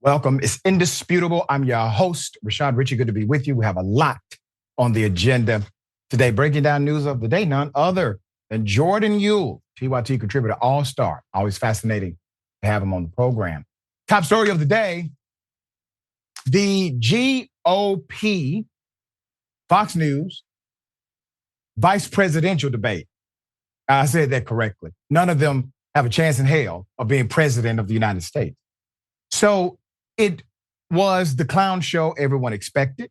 Welcome. It's indisputable. I'm your host, Rashad. Richey, good to be with you. We have a lot on the agenda today. Breaking down news of the day, none other than Jordan Yule, TYT contributor, all-star. Always fascinating to have him on the program. Top story of the day, the GOP, Fox News, vice presidential debate. I said that correctly. None of them have a chance in hell of being president of the United States. So it was the clown show everyone expected,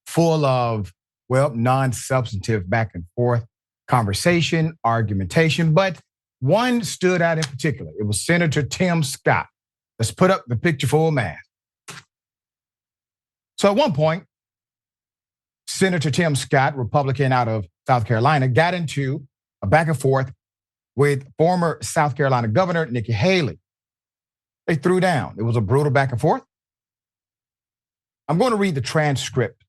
full of, non-substantive back and forth conversation, argumentation, but one stood out in particular. It was Senator Tim Scott. Let's put up the picture full mask. So at one point, Senator Tim Scott, Republican out of South Carolina, got into a back and forth with former South Carolina Governor Nikki Haley. They threw down. It was a brutal back and forth. I'm going to read the transcript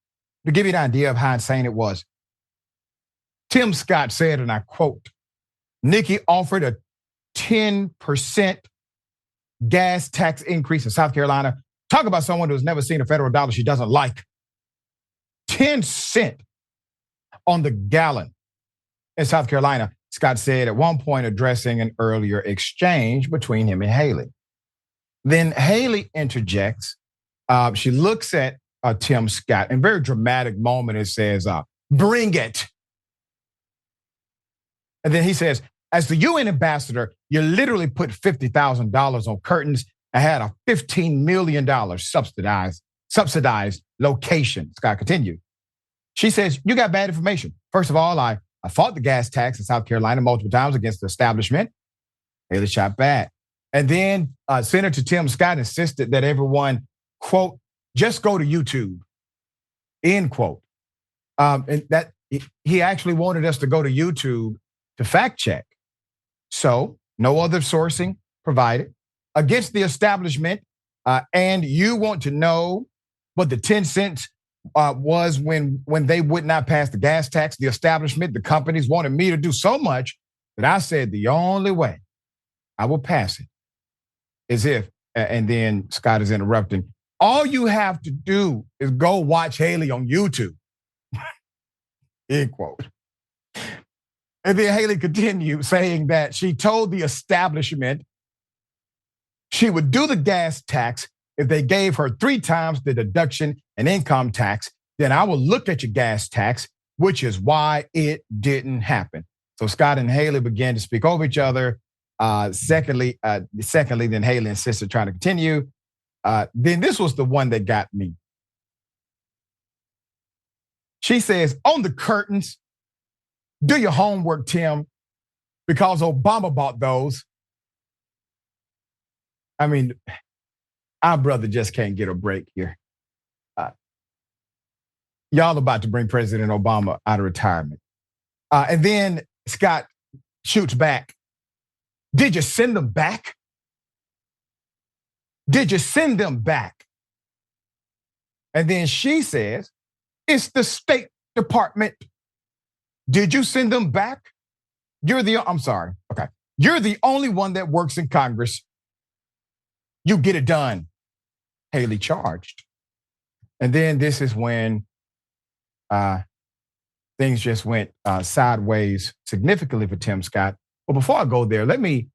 to give you an idea of how insane it was. Tim Scott said, and I quote, Nikki offered a 10% gas tax increase in South Carolina. Talk about someone who's never seen a federal dollar she doesn't like. 10 cents on the gallon in South Carolina, Scott said at one point addressing an earlier exchange between him and Haley. Then Haley interjects. She looks at Tim Scott in a very dramatic moment and says, bring it. And then he says, as the UN ambassador, you literally put $50,000 on curtains and had a $15 million subsidized location. Scott continued. She says, you got bad information. First of all, I fought the gas tax in South Carolina multiple times against the establishment. Haley shot back. And then Senator Tim Scott insisted that everyone, quote, just go to YouTube, end quote. And that he actually wanted us to go to YouTube to fact check. So no other sourcing provided against the establishment. And you want to know what the 10 cents was when they would not pass the gas tax. The establishment, the companies wanted me to do so much that I said the only way I will pass it is if, and then Scott is interrupting, all you have to do is go watch Haley on YouTube, end quote. And then Haley continued saying that she told the establishment she would do the gas tax if they gave her 3 times the deduction in income tax. Then I will look at your gas tax, which is why it didn't happen. So Scott and Haley began to speak over each other. Secondly, then Haley insisted trying to continue. Then this was the one that got me. She says, on the curtains, do your homework, Tim, because Obama bought those. I mean, our brother just can't get a break here. Y'all about to bring President Obama out of retirement. And then Scott shoots back. Did you send them back? Did you send them back? And then she says, it's the State Department. Did you send them back? You're the only one that works in Congress. You get it done. Haley charged. And then this is when things just went sideways significantly for Tim Scott. But before I go there, let me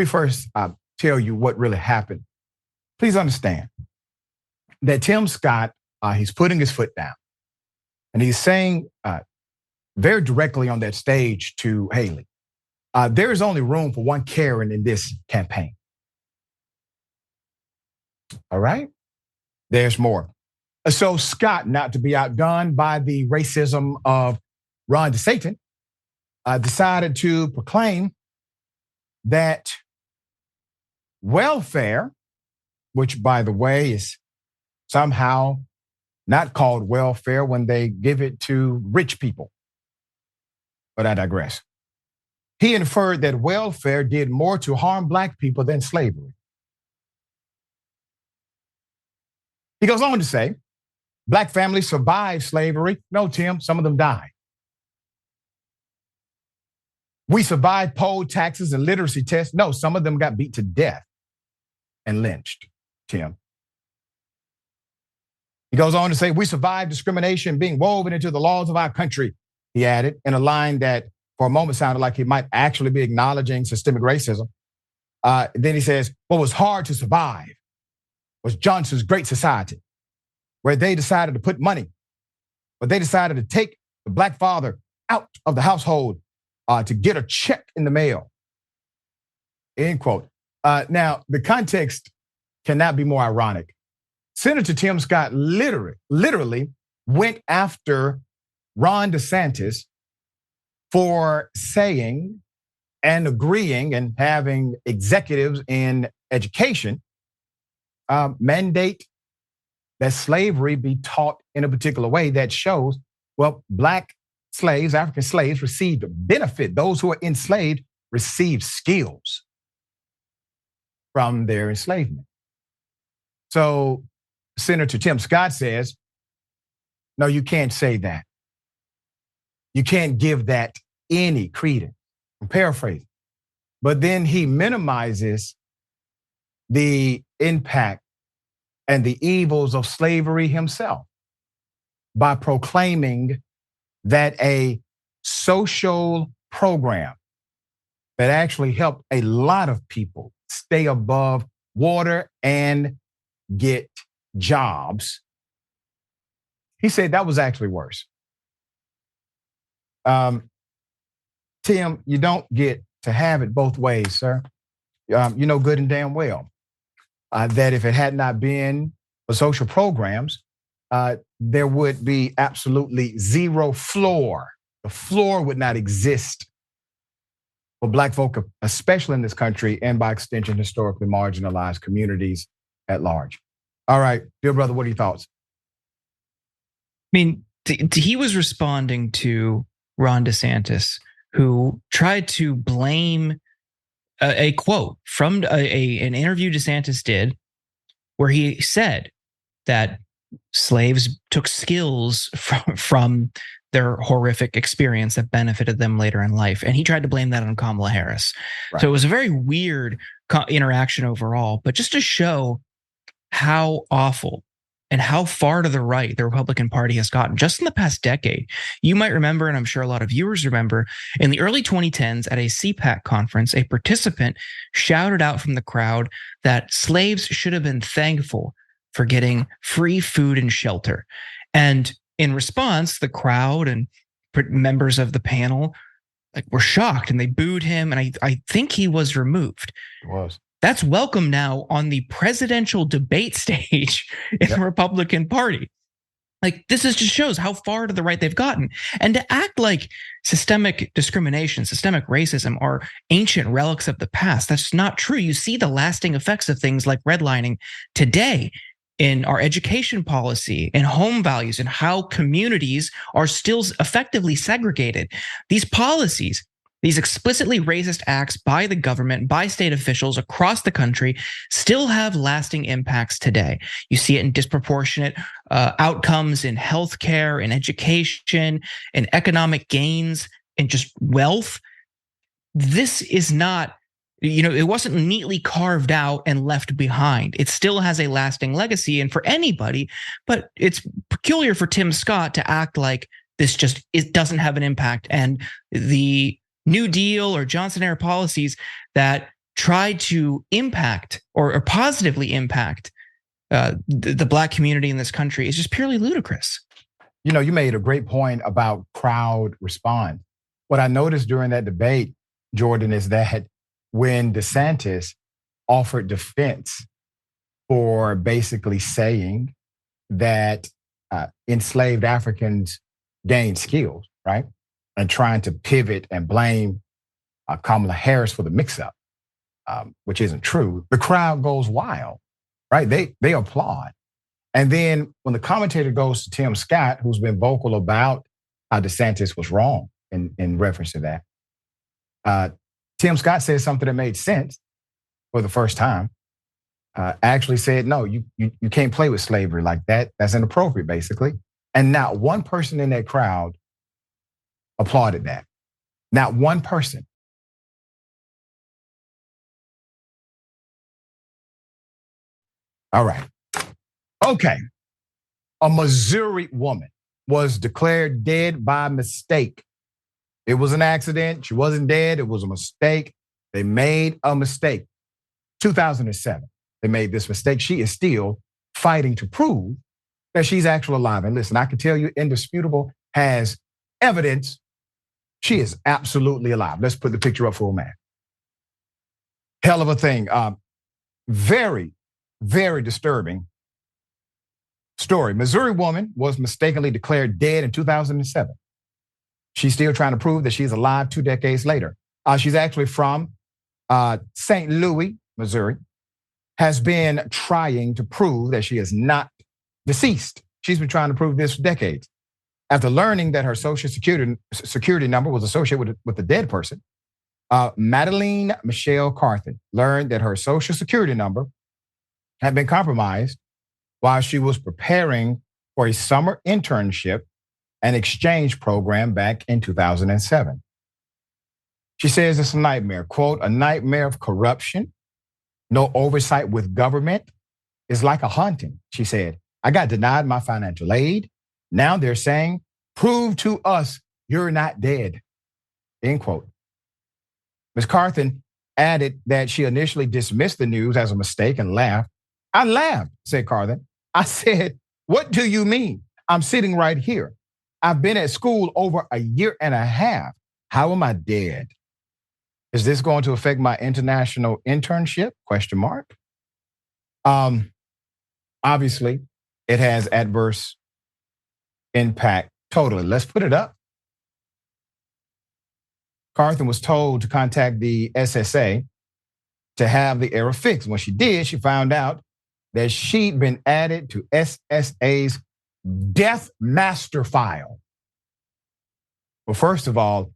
first tell you what really happened. Please understand that Tim Scott, he's putting his foot down. And he's saying very directly on that stage to Haley, there is only room for one Karen in this campaign. All right? There's more. So Scott, not to be outdone by the racism of Ron DeSantis, decided to proclaim that welfare, which, by the way, is somehow not called welfare when they give it to rich people. But I digress. He inferred that welfare did more to harm Black people than slavery. He goes on to say, Black families survived slavery. No, Tim, some of them died. We survived poll taxes and literacy tests. No, some of them got beat to death and lynched, Tim. He goes on to say, we survived discrimination being woven into the laws of our country, he added, in a line that for a moment sounded like he might actually be acknowledging systemic racism. Then he says, what was hard to survive was Johnson's Great Society, where they decided to put money, where they decided to take the black father out of the household to get a check in the mail, end quote. Now, the context cannot be more ironic. Senator Tim Scott literally went after Ron DeSantis for saying and agreeing and having executives in education mandate that slavery be taught in a particular way that shows, well, black slaves, African slaves received benefit. Those who are enslaved received skills from their enslavement. So Senator Tim Scott says, no, you can't say that. You can't give that any credence. I'm paraphrasing. But then he minimizes the impact and the evils of slavery himself by proclaiming that a social program that actually helped a lot of people stay above water and get jobs, he said that was actually worse. Tim, you don't get to have it both ways, sir. You know good and damn well that if it had not been for social programs, there would be absolutely zero floor. The floor would not exist for black folk, especially in this country, and by extension, historically marginalized communities at large. All right, dear brother, what are your thoughts? I mean, he was responding to Ron DeSantis, who tried to blame a quote from an interview DeSantis did, where he said that slaves took skills from their horrific experience that benefited them later in life. And he tried to blame that on Kamala Harris. Right. So it was a very weird interaction overall, but just to show how awful and how far to the right the Republican Party has gotten just in the past decade. You might remember, and I'm sure a lot of viewers remember, in the early 2010s at a CPAC conference, a participant shouted out from the crowd that slaves should have been thankful for getting free food and shelter. And in response, the crowd and members of the panel were shocked and they booed him. And I think he was removed. It was. That's welcome now on the presidential debate stage in the Republican Party. Like, this just shows how far to the right they've gotten. And to act like systemic discrimination, systemic racism are ancient relics of the past, that's not true. You see the lasting effects of things like redlining today in our education policy, in home values, and how communities are still effectively segregated. These policies, these explicitly racist acts by the government, by state officials across the country, still have lasting impacts today. You see it in disproportionate outcomes in healthcare, in education, in economic gains, in just wealth. This is not, it wasn't neatly carved out and left behind. It still has a lasting legacy. And for anybody, but it's peculiar for Tim Scott to act like it doesn't have an impact. And the New Deal or Johnson era policies that try to impact or positively impact the black community in this country is just purely ludicrous. You made a great point about crowd response. What I noticed during that debate, Jordan, is that when DeSantis offered defense for basically saying that enslaved Africans gained skills, right? And trying to pivot and blame Kamala Harris for the mix-up, which isn't true, the crowd goes wild, right? They applaud. And then when the commentator goes to Tim Scott, who's been vocal about how DeSantis was wrong in reference to that, Tim Scott said something that made sense for the first time. Actually said, no, you can't play with slavery like that. That's inappropriate, basically. And not one person in that crowd applauded that. Not one person. All right. Okay. A Missouri woman was declared dead by mistake. It was an accident. She wasn't dead. It was a mistake. They made a mistake. 2007, they made this mistake. She is still fighting to prove that she's actually alive. And listen, I can tell you, Indisputable has evidence she is absolutely alive. Let's put the picture up for a man. Hell of a thing. Very, very disturbing story. Missouri woman was mistakenly declared dead in 2007. She's still trying to prove that she's alive 2 decades later. She's actually from St. Louis, Missouri, has been trying to prove that she is not deceased. She's been trying to prove this for decades. After learning that her social security number was associated with a dead person, Madeline Michelle Carthen learned that her social security number had been compromised while she was preparing for a summer internship and exchange program back in 2007. She says it's a nightmare, quote, a nightmare of corruption, no oversight with government. Is like a haunting, she said. I got denied my financial aid. Now they're saying, prove to us you're not dead, end quote. Ms. Carthen added that she initially dismissed the news as a mistake and laughed. I laughed, said Carthen. I said, what do you mean? I'm sitting right here. I've been at school over a year and a half. How am I dead? Is this going to affect my international internship? Question mark. Obviously, it has adverse impact totally. Let's put it up. Carthen was told to contact the SSA to have the error fixed. When she did, she found out that she'd been added to SSA's death master file. Well, first of all,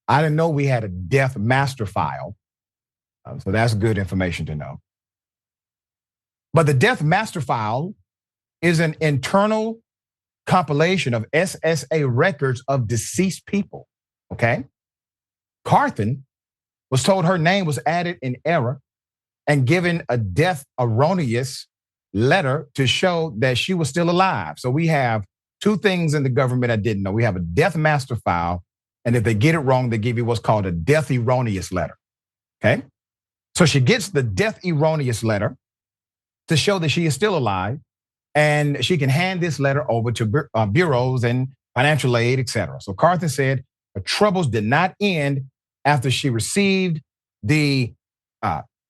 I didn't know we had a death master file. So that's good information to know. But the death master file is an internal compilation of SSA records of deceased people, okay? Carthen was told her name was added in error and given a death erroneous letter to show that she was still alive. So we have 2 things in the government I didn't know. We have a death master file, and if they get it wrong, they give you what's called a death erroneous letter, okay? So she gets the death erroneous letter to show that she is still alive, and she can hand this letter over to bureaus and financial aid, et cetera. So Carthen said her troubles did not end after she received the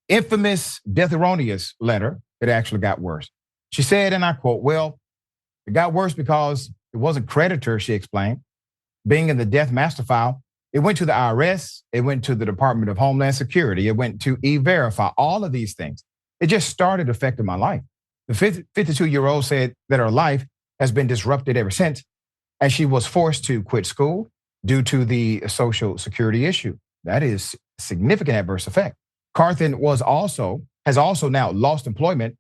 infamous death erroneous letter. It actually got worse. She said, and I quote, well, it got worse because it wasn't creditor, she explained. Being in the death master file, it went to the IRS, it went to the Department of Homeland Security, it went to E-Verify, all of these things. It just started affecting my life. The 52-year-old said that her life has been disrupted ever since, and she was forced to quit school due to the social security issue. That is significant adverse effect. Carthen has also now lost employment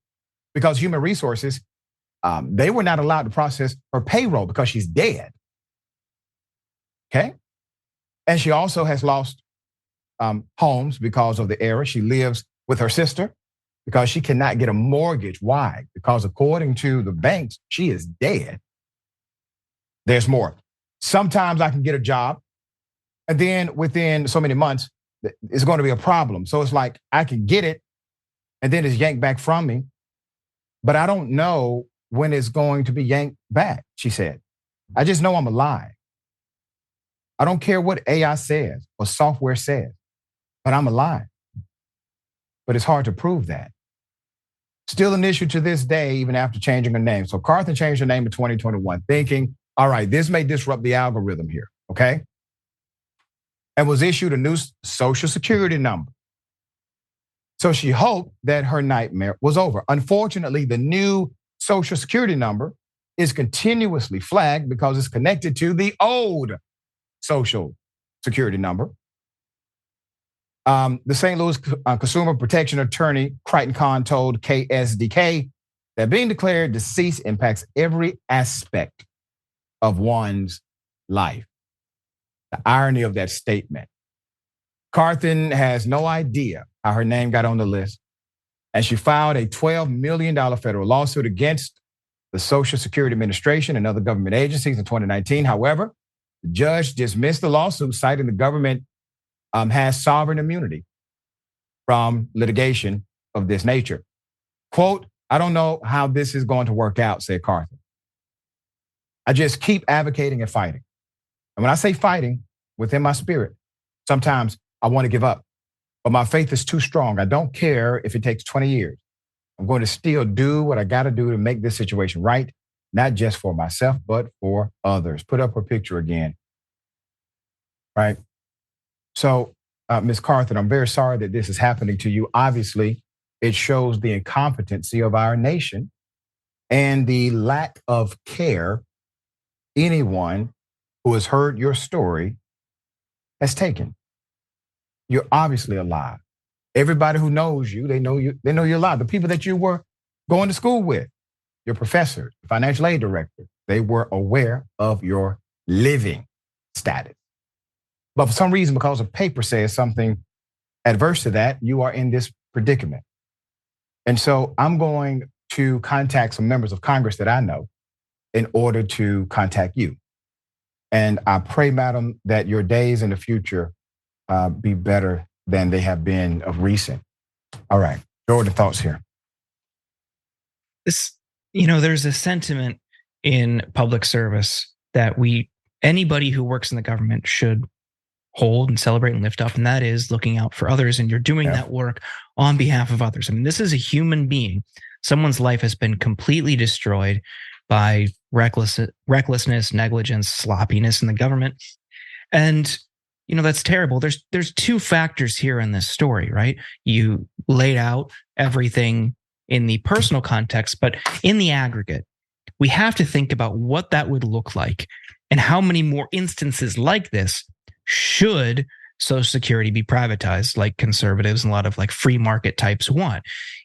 because Human Resources, they were not allowed to process her payroll because she's dead. Okay? And she also has lost homes because of the error. She lives with her sister because she cannot get a mortgage. Why? Because according to the banks, she is dead. There's more. Sometimes I can get a job, and then within so many months, it's going to be a problem. So it's like I can get it, and then it's yanked back from me, but I don't know when it's going to be yanked back, she said. I just know I'm alive. I don't care what AI says or software says, but I'm alive. But it's hard to prove that. Still an issue to this day, even after changing her name. So Carthen changed her name in 2021, thinking, all right, this may disrupt the algorithm here, okay? And was issued a new social security number. So she hoped that her nightmare was over. Unfortunately, the new social security number is continuously flagged because it's connected to the old social security number. The St. Louis Consumer Protection Attorney Crichton Kahn told KSDK that being declared deceased impacts every aspect of one's life. The irony of that statement. Carthen has no idea how her name got on the list, and she filed a $12 million federal lawsuit against the Social Security Administration and other government agencies in 2019. However, the judge dismissed the lawsuit, citing the government has sovereign immunity from litigation of this nature. Quote, I don't know how this is going to work out, said Carthen. I just keep advocating and fighting. And when I say fighting, within my spirit, sometimes I want to give up. But my faith is too strong. I don't care if it takes 20 years. I'm going to still do what I got to do to make this situation right, not just for myself, but for others. Put up her picture again. Right? So, Ms. Carthen, I'm very sorry that this is happening to you. Obviously, it shows the incompetency of our nation and the lack of care anyone who has heard your story has taken. You're obviously alive. Everybody who knows you, they know you're alive. The people that you were going to school with, your professors, financial aid director, they were aware of your living status. But for some reason, because a paper says something adverse to that, you are in this predicament. And so I'm going to contact some members of Congress that I know in order to contact you. And I pray, madam, that your days in the future be better than they have been of recent. All right, Jordan, thoughts here. There's a sentiment in public service that anybody who works in the government should hold and celebrate and lift up, and that is looking out for others. And you're doing that work on behalf of others. I mean, this is a human being. Someone's life has been completely destroyed by recklessness, negligence, sloppiness in the government. And, that's terrible. There's two factors here in this story, right? You laid out everything in the personal context, but in the aggregate, we have to think about what that would look like and how many more instances like this should Social Security be privatized, like conservatives and a lot of like free market types want.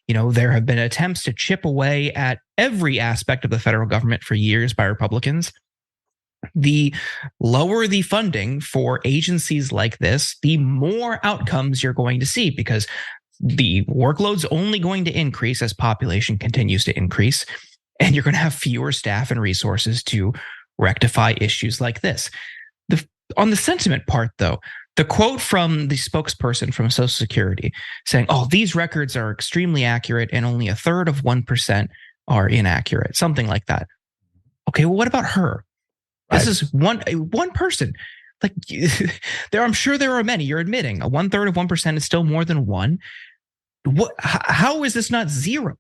There have been attempts to chip away at every aspect of the federal government for years by Republicans. The lower the funding for agencies like this, the more outcomes you're going to see, because the workload's only going to increase as population continues to increase, and you're going to have fewer staff and resources to rectify issues like this. On the sentiment part, though, the quote from the spokesperson from Social Security saying, these records are extremely accurate and only 1/3 of 1% are inaccurate, something like that. Okay, well, what about her? This is one person. Like, I'm sure there are many. You're admitting 1/3 of 1% is still more than one. How is this not zero?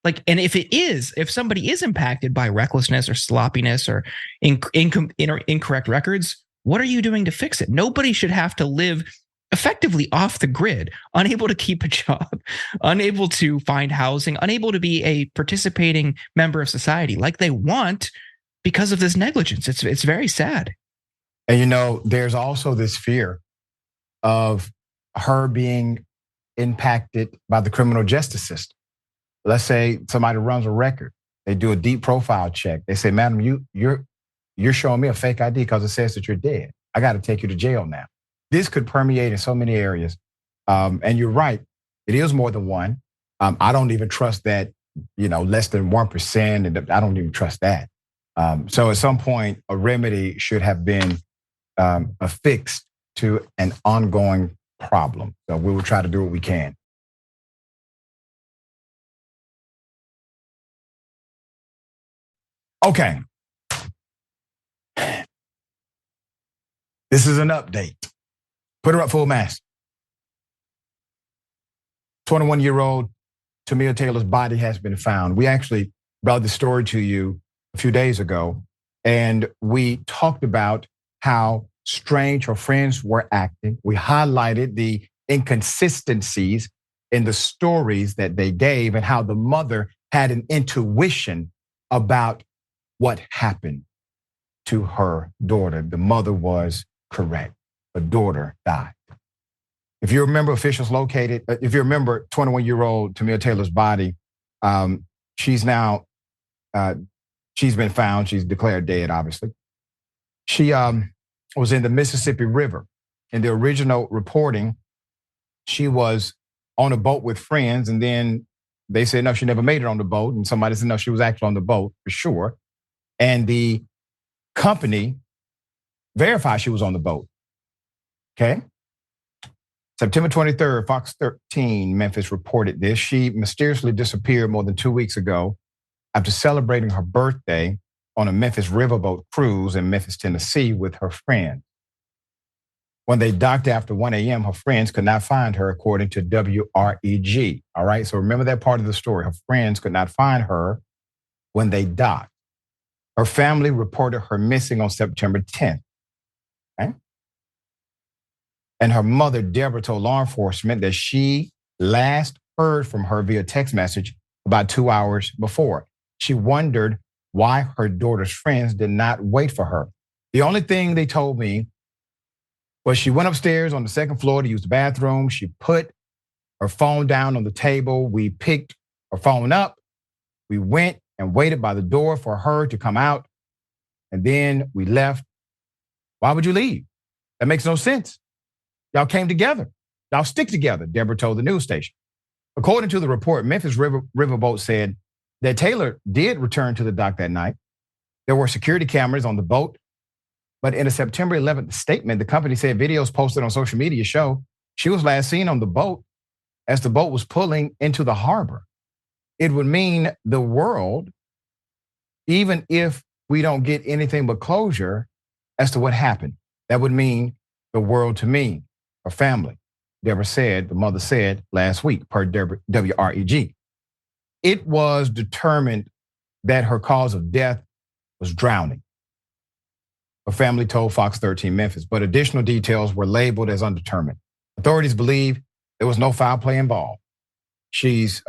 Like, and if somebody is impacted by recklessness or sloppiness or incorrect records, what are you doing to fix it? Nobody should have to live effectively off the grid, unable to keep a job, unable to find housing, unable to be a participating member of society like they want because of this negligence. It's very sad. And there's also this fear of her being impacted by the criminal justice system. Let's say somebody runs a record. They do a deep profile check. They say, madam, you're showing me a fake ID because it says that you're dead. I got to take you to jail now. This could permeate in so many areas. And you're right. It is more than one. I don't even trust that, less than 1%. And I don't even trust that. So at some point, a remedy should have been affixed to an ongoing problem. So we will try to do what we can. Okay. This is an update. Put her up full mast. 21-year-old Tamia Taylor's body has been found. We actually brought the story to you a few days ago, and we talked about how strange her friends were acting. We highlighted the inconsistencies in the stories that they gave and how the mother had an intuition about what happened to her daughter. The mother was correct. The daughter died. If you remember, officials located, if you remember 21-year-old Tamia Taylor's body, she's now, she's been found. She's declared dead, obviously. She was in the Mississippi River. In the original reporting, she was on a boat with friends, and then they said no, she never made it on the boat, and somebody said no, she was actually on the boat for sure. And the company verified she was on the boat. Okay. September 23rd, Fox 13 Memphis reported this. She mysteriously disappeared more than 2 weeks ago after celebrating her birthday on a Memphis riverboat cruise in Memphis, Tennessee with her friends. When they docked after 1 a.m., her friends could not find her, according to WREG. All right, so remember that part of the story. Her friends could not find her when they docked. Her family reported her missing on September 10th. Okay? And her mother, Deborah, told law enforcement that she last heard from her via text message about 2 hours before. She wondered why her daughter's friends did not wait for her. The only thing they told me was she went upstairs on the second floor to use the bathroom. She put her phone down on the table. We picked her phone up. We went and waited by the door for her to come out. And then we left. Why would you leave? That makes no sense. Y'all came together. Y'all stick together, Deborah told the news station. According to the report, Memphis Riverboat said that Taylor did return to the dock that night. There were security cameras on the boat. But in a September 11th statement, the company said videos posted on social media show she was last seen on the boat as the boat was pulling into the harbor. It would mean the world, even if we don't get anything but closure as to what happened. That would mean the world to me, her family. Deborah said, the mother said last week, per WREG. It was determined that her cause of death was drowning. Her family told Fox 13 Memphis, but additional details were labeled as undetermined. Authorities believe there was no foul play involved. She's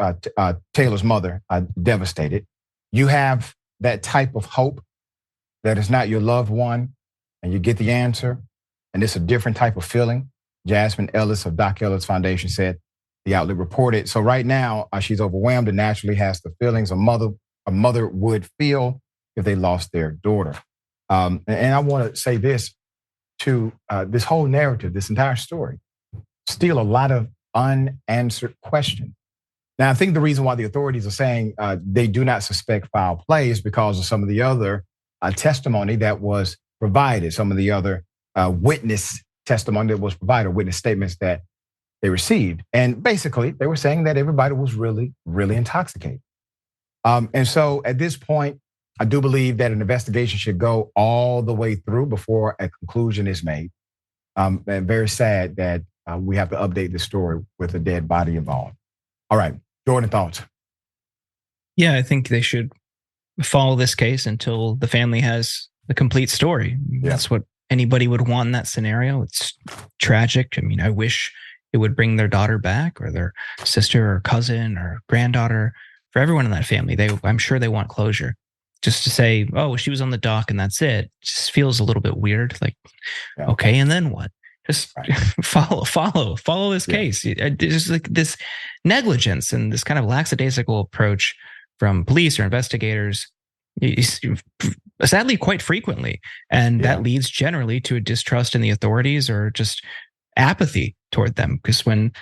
Taylor's mother, devastated. You have that type of hope that it's not your loved one, and you get the answer, and it's a different type of feeling. Jasmine Ellis of Doc Ellis Foundation said, the outlet reported. So right now, she's overwhelmed and naturally has the feelings a mother would feel if they lost their daughter. And I want to say this to this whole narrative, this entire story, still a lot of unanswered questions. Now, I think the reason why the authorities are saying they do not suspect foul play is because of some of the other testimony that was provided, some of the other witness testimony that was provided, witness statements that they received. And basically, they were saying that everybody was really, really intoxicated. And so at this point, I do believe that an investigation should go all the way through before a conclusion is made. And very sad that we have to update the story with a dead body involved. All right, Jordan, thoughts? Yeah, I think they should follow this case until the family has the complete story. Yeah. That's what anybody would want in that scenario. It's tragic. I mean, I wish it would bring their daughter back or their sister or cousin or granddaughter. For everyone in that family, I'm sure they want closure. Just to say, oh, she was on the dock and that's it, just feels a little bit weird. Like, okay, and then what? Just follow this case. Just like this negligence and this kind of lackadaisical approach from police or investigators, sadly, quite frequently. And that leads generally to a distrust in the authorities or just apathy toward them. Because when,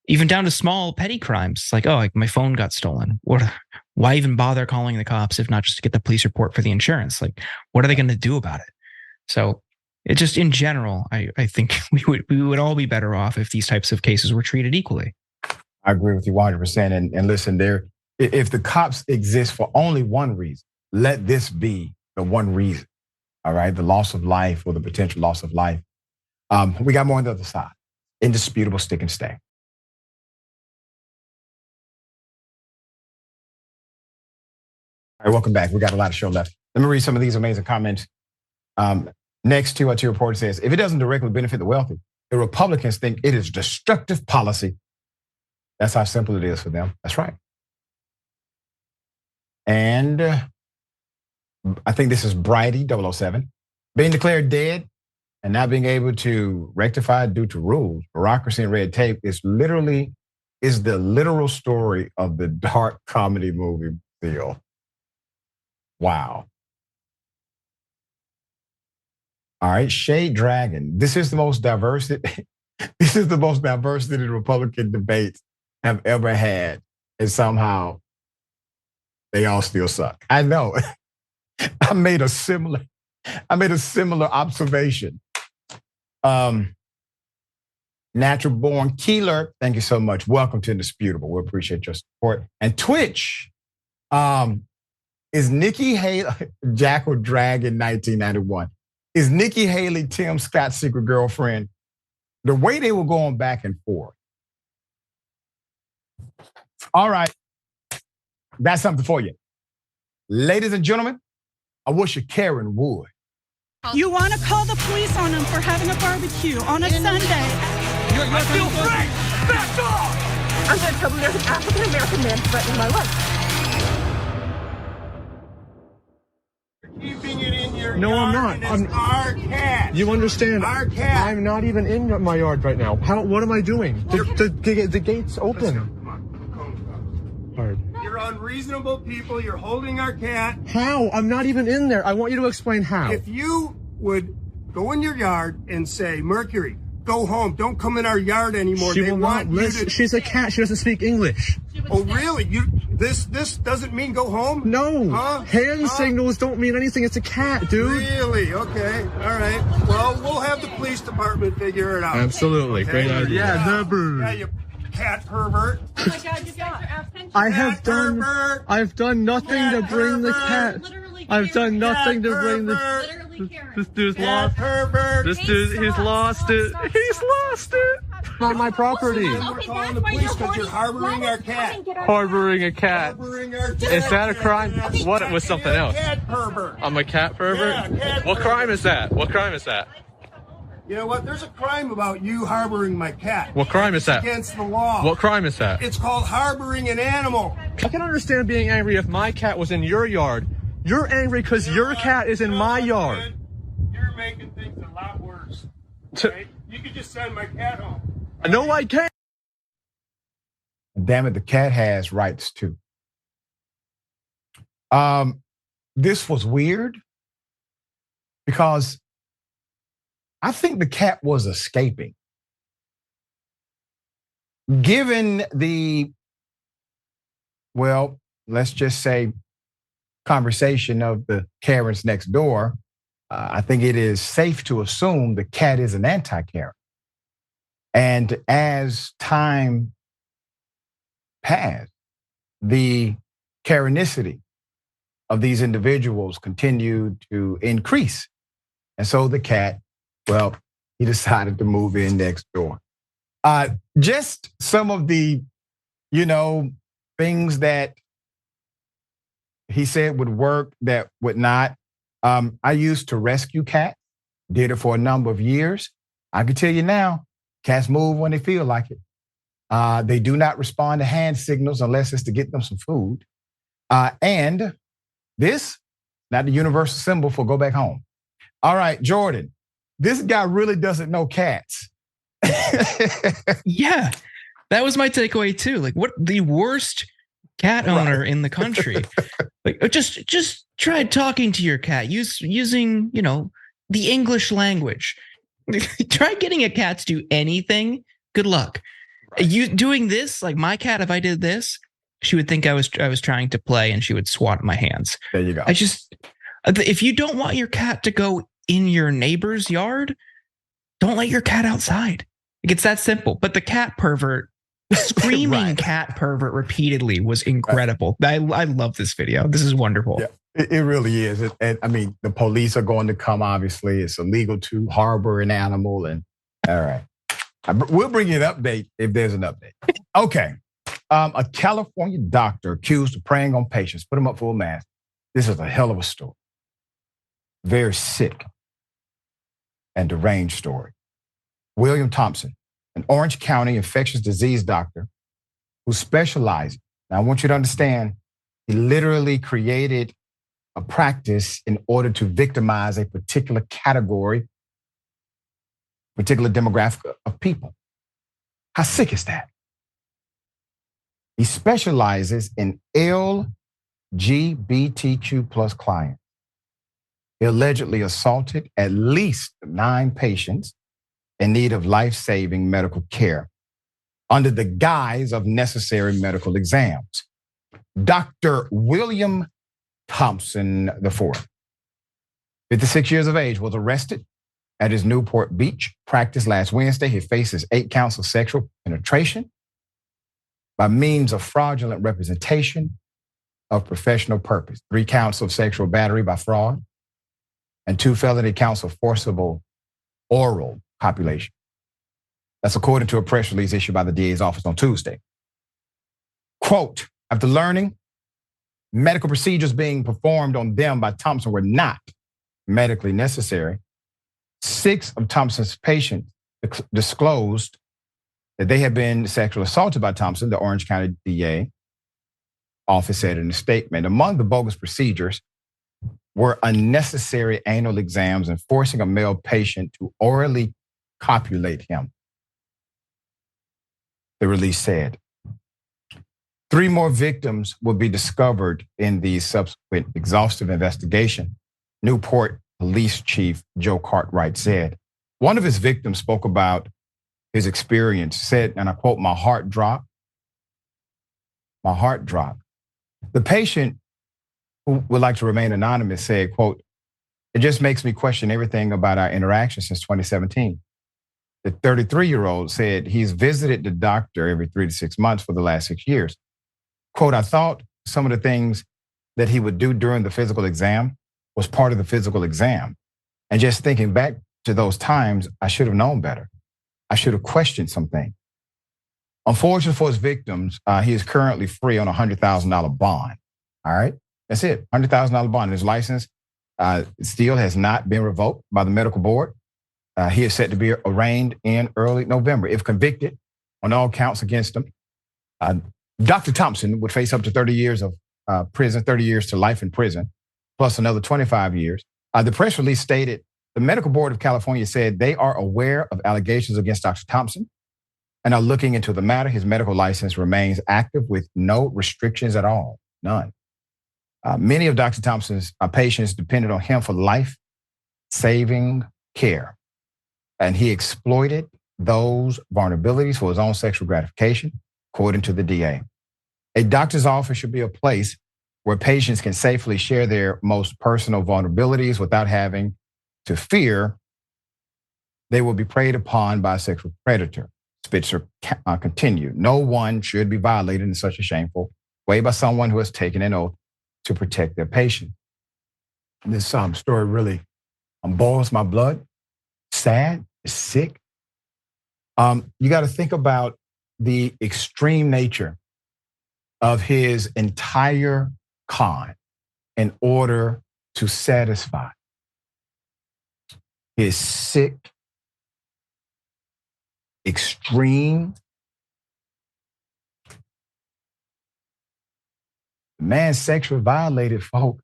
even down to small petty crimes, like, oh, like my phone got stolen. Why even bother calling the cops if not just to get the police report for the insurance? Like, what are they going to do about it? So it just, in general, I think we would all be better off if these types of cases were treated equally. I agree with you 100%. And listen, if the cops exist for only one reason, let this be the one reason. All right, the loss of life or the potential loss of life. We got more on the other side. Indisputable stick and stay. All right, welcome back. We got a lot of show left. Let me read some of these amazing comments. Next to what your report says, if it doesn't directly benefit the wealthy, the Republicans think it is destructive policy. That's how simple it is for them. That's right. And I think this is Bridie 007. Being declared dead and not being able to rectify due to rules, bureaucracy, and red tape is the literal story of the dark comedy movie Bill. Wow. All right, Shade Dragon. This is the most diverse. This is the most diversity the Republican debates have ever had. and somehow they all still suck. I know. I made a similar observation. Natural Born Keeler, thank you so much. Welcome to Indisputable. We appreciate your support. And Twitch, is Nikki Haley, Jackal Dragon 1991, is Nikki Haley Tim Scott's secret girlfriend? The way they were going back and forth. All right, that's something for you. Ladies and gentlemen, I wish you Karen would. You want to call the police on him for having a barbecue on a Sunday. I feel free! Back off! I'm going to tell them there's an African-American man threatening my life. Keeping it in your No, yard, I'm not. and it's our cat. You understand? Our cat. I'm not even in my yard right now. What am I doing? The gate's open. Come on. Hard. You're unreasonable people. You're holding our cat. How? I'm not even in there. I want you to explain how. If you would go in your yard and say, Mercury, go home. Don't come in our yard anymore. She They will want not you listen. to. She's a cat. She doesn't speak English. Oh, really? This doesn't mean go home? No. Huh? Hand signals don't mean anything. It's a cat, dude. Really? Okay. All right. Well, we'll have the police department figure it out. Absolutely. Okay? Great idea. Yeah, never. Yeah, you cat pervert. Oh my God, you guys are absent. I've done nothing to bring the cat. I've done nothing to bring the. This dude's lost. Pervert. This dude, he's lost it. He's lost it. On my property. We're calling the police because you're harboring our cat. Harboring a cat. Harboring our cat. Is that a crime? What? It was something else. Cat pervert. I'm a cat pervert? Yeah, cat What crime is that? What crime is that? You know what? There's a crime about you harboring my cat. What crime is that? Against the law. What crime is that? It's called harboring an animal. I can understand being angry if my cat was in your yard. You're angry because your cat is in my yard. You're making things a lot worse. Right? You could just send my cat home. No, I can't. Damn it, the cat has rights too. This was weird because I think the cat was escaping. Given the, well, let's just say conversation of the Karens next door, I think it is safe to assume the cat is an anti-Karen. And as time passed, the Karenicity of these individuals continued to increase. And so the cat, well, he decided to move in next door. Just some of the, things that he said would work that would not. I used to rescue cats, did it for a number of years. I can tell you now, cats move when they feel like it. They do not respond to hand signals unless it's to get them some food. And this, not the universal symbol for go back home. All right, Jordan, this guy really doesn't know cats. Yeah, that was my takeaway too. Like, what the worst cat owner in the country? Like, just try talking to your cat, using the English language. Try getting a cat to do anything. Good luck. Right. You doing this, like my cat, if I did this, she would think I was trying to play and she would swat my hands. There you go. If you don't want your cat to go in your neighbor's yard, don't let your cat outside. It's that simple. But the cat pervert, screaming right. Cat pervert repeatedly was incredible. Right. I love this video. This is wonderful. Yeah. It really is. I mean, the police are going to come, obviously. It's illegal to harbor an animal. And all right. We'll bring you an update if there's an update. Okay. A California doctor accused of preying on patients, put them up full mask. This is a hell of a story. Very sick and deranged story. William Thompson, an Orange County infectious disease doctor who specializes. Now, I want you to understand, he literally created a practice in order to victimize a particular category, particular demographic of people. How sick is that? He specializes in LGBTQ plus clients. He allegedly assaulted at least 9 patients in need of life-saving medical care. under the guise of necessary medical exams. Dr. William Thompson IV, 56 years of age, was arrested at his Newport Beach practice last Wednesday. He faces 8 counts of sexual penetration by means of fraudulent representation of professional purpose, 3 counts of sexual battery by fraud, and 2 felony counts of forcible oral copulation. That's according to a press release issued by the DA's office on Tuesday. Quote, after learning medical procedures being performed on them by Thompson were not medically necessary, 6 of Thompson's patients disclosed that they had been sexually assaulted by Thompson, the Orange County DA office said in a statement. Among the bogus procedures were unnecessary anal exams and forcing a male patient to orally copulate him, the release said. 3 more victims will be discovered in the subsequent exhaustive investigation, Newport Police Chief Joe Cartwright said. One of his victims spoke about his experience, said, and I quote, "My heart dropped. My heart dropped." The patient, who would like to remain anonymous, said, quote, "It just makes me question everything about our interaction since 2017. The 33-year-old said he's visited the doctor every 3 to 6 months for the last 6 years. Quote, "I thought some of the things that he would do during the physical exam was part of the physical exam. And just thinking back to those times, I should have known better. I should have questioned something." Unfortunately for his victims, he is currently free on a $100,000 bond. All right, that's it, $100,000 bond. His license still has not been revoked by the medical board. He is set to be arraigned in early November. If convicted on all counts against him, Dr. Thompson would face up to 30 years of prison, 30 years to life in prison, plus another 25 years. The press release stated the Medical Board of California said they are aware of allegations against Dr. Thompson and are looking into the matter. His medical license remains active with no restrictions at all, none. Many of Dr. Thompson's patients depended on him for life-saving care, and he exploited those vulnerabilities for his own sexual gratification, according to the DA. A doctor's office should be a place where patients can safely share their most personal vulnerabilities without having to fear they will be preyed upon by a sexual predator. Spitzer continued. No one should be violated in such a shameful way by someone who has taken an oath to protect their patient. This story really boils my blood. Sad, it's sick. You got to think about the extreme nature of his entire con in order to satisfy his sick, extreme, man sexually violated folk.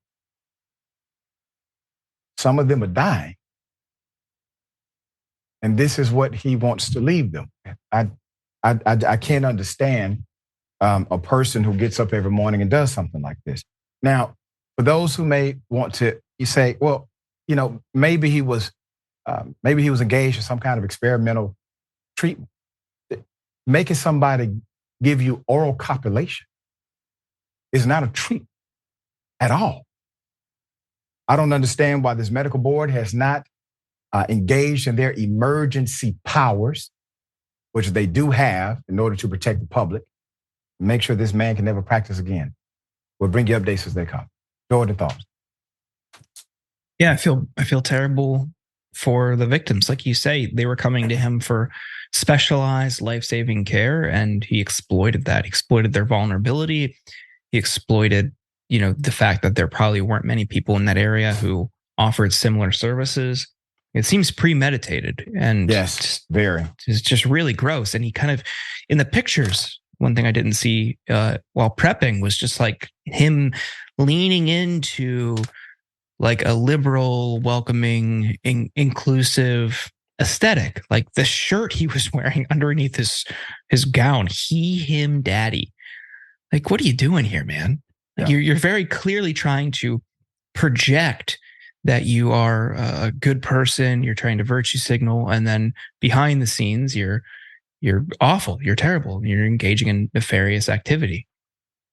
Some of them are dying. And this is what he wants to leave them. I can't understand a person who gets up every morning and does something like this. Now, for those who may want to, you say, well, you know, maybe he was engaged in some kind of experimental treatment. Making somebody give you oral copulation is not a treatment at all. I don't understand why this medical board has not engaged in their emergency powers, which they do have in order to protect the public, make sure this man can never practice again. We'll bring you updates as they come. Jordan, thoughts? Yeah, I feel terrible for the victims. Like you say, they were coming to him for specialized life-saving care, and he exploited that. He exploited their vulnerability. He exploited, the fact that there probably weren't many people in that area who offered similar services. It seems premeditated, and yes, very. It's just really gross. And he kind of, in the pictures, one thing I didn't see while prepping was just like him leaning into like a liberal, welcoming, inclusive aesthetic. Like the shirt he was wearing underneath his gown, him, daddy. Like, what are you doing here, man? Like, yeah. You're very clearly trying to project that you are a good person. You're trying to virtue signal, and then behind the scenes, you're you're awful, you're terrible, you're engaging in nefarious activity.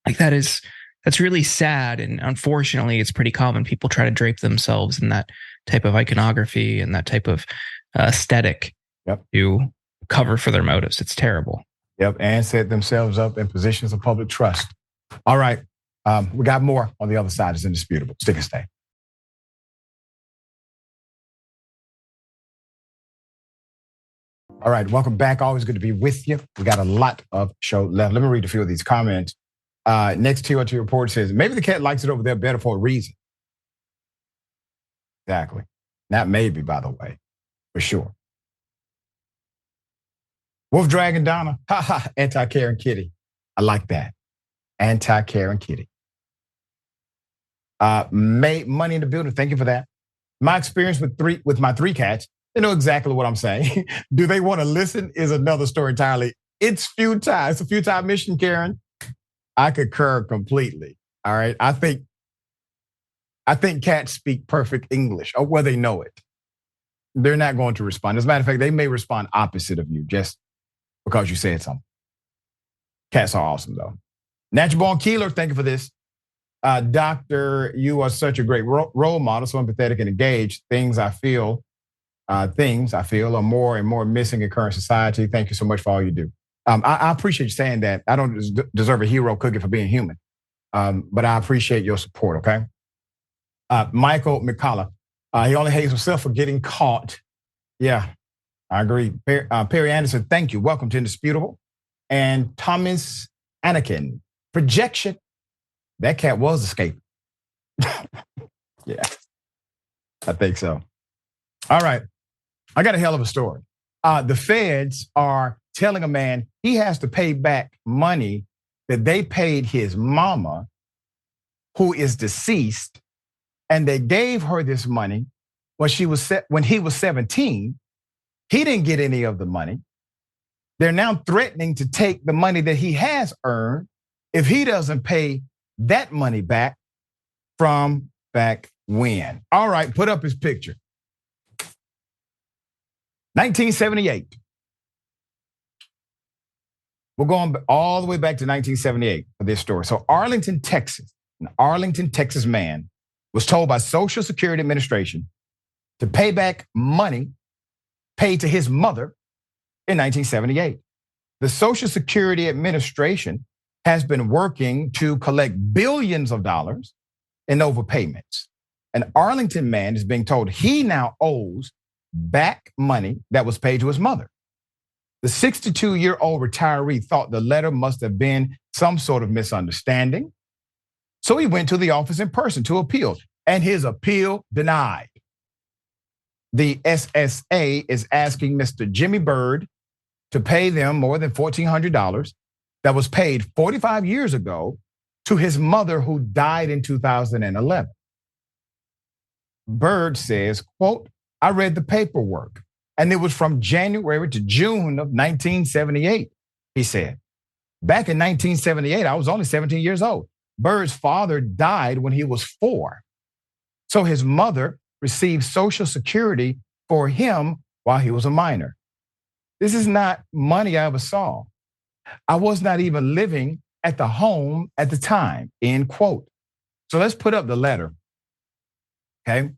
Like that's really sad. And unfortunately, it's pretty common. People try to drape themselves in that type of iconography and that type of aesthetic to cover for their motives. It's terrible. Yep, and set themselves up in positions of public trust. All right, we got more on the other side. It's indisputable. Stick and stay. All right, welcome back. Always good to be with you. We got a lot of show left. Let me read a few of these comments. Next TOT report says, maybe the cat likes it over there better for a reason. Exactly. Not maybe, by the way, for sure. Wolf Dragon Donna, haha, anti-Karen Kitty. I like that. Anti-Karen Kitty. Made money in the building. Thank you for that. My experience with my 3 cats, they know exactly what I'm saying. Do they want to listen is another story entirely. It's futile. It's a futile mission, Karen. I concur completely. All right. I think cats speak perfect English. Oh, well, they know it. They're not going to respond. As a matter of fact, they may respond opposite of you just because you said something. Cats are awesome, though. Natural Born Keeler, thank you for this. Doctor, you are such a great role model, so empathetic and engaged. Things I feel are more and more missing in current society. Thank you so much for all you do. I appreciate you saying that. I don't deserve a hero cookie for being human, but I appreciate your support, okay? Michael McCullough, he only hates himself for getting caught. Yeah, I agree. Perry Anderson, thank you. Welcome to Indisputable. And Thomas Anakin, projection. That cat was escaping. Yeah, I think so. All right, I got a hell of a story. The feds are telling a man he has to pay back money that they paid his mama, who is deceased, and they gave her this money when he was 17. He didn't get any of the money. They're now threatening to take the money that he has earned if he doesn't pay that money back from back when. All right, put up his picture. 1978. We're going all the way back to 1978 for this story. So Arlington, Texas, an Arlington, Texas man was told by Social Security Administration to pay back money paid to his mother in 1978. The Social Security Administration has been working to collect billions of dollars in overpayments. An Arlington man is being told he now owes back money that was paid to his mother. The 62-year-old retiree thought the letter must have been some sort of misunderstanding. So he went to the office in person to appeal, and his appeal denied. The SSA is asking Mr. Jimmy Bird to pay them more than $1,400 that was paid 45 years ago to his mother who died in 2011. Bird says, quote, I read the paperwork and it was from January to June of 1978, he said. Back in 1978, I was only 17 years old. Bird's father died when he was 4. So his mother received Social Security for him while he was a minor. This is not money I ever saw. I was not even living at the home at the time, end quote. So let's put up the letter, okay?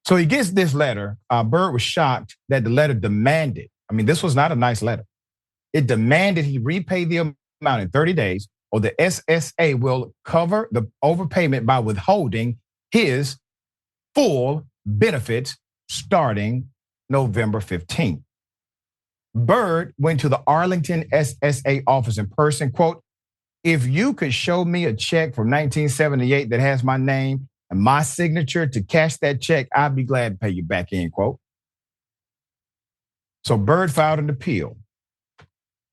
So he gets this letter. Bird was shocked that the letter demanded, this was not a nice letter. It demanded he repay the amount in 30 days or the SSA will cover the overpayment by withholding his full benefits starting November 15th. Bird went to the Arlington SSA office in person, quote, if you could show me a check from 1978 that has my name and my signature to cash that check, I'd be glad to pay you back, end quote. So Bird filed an appeal.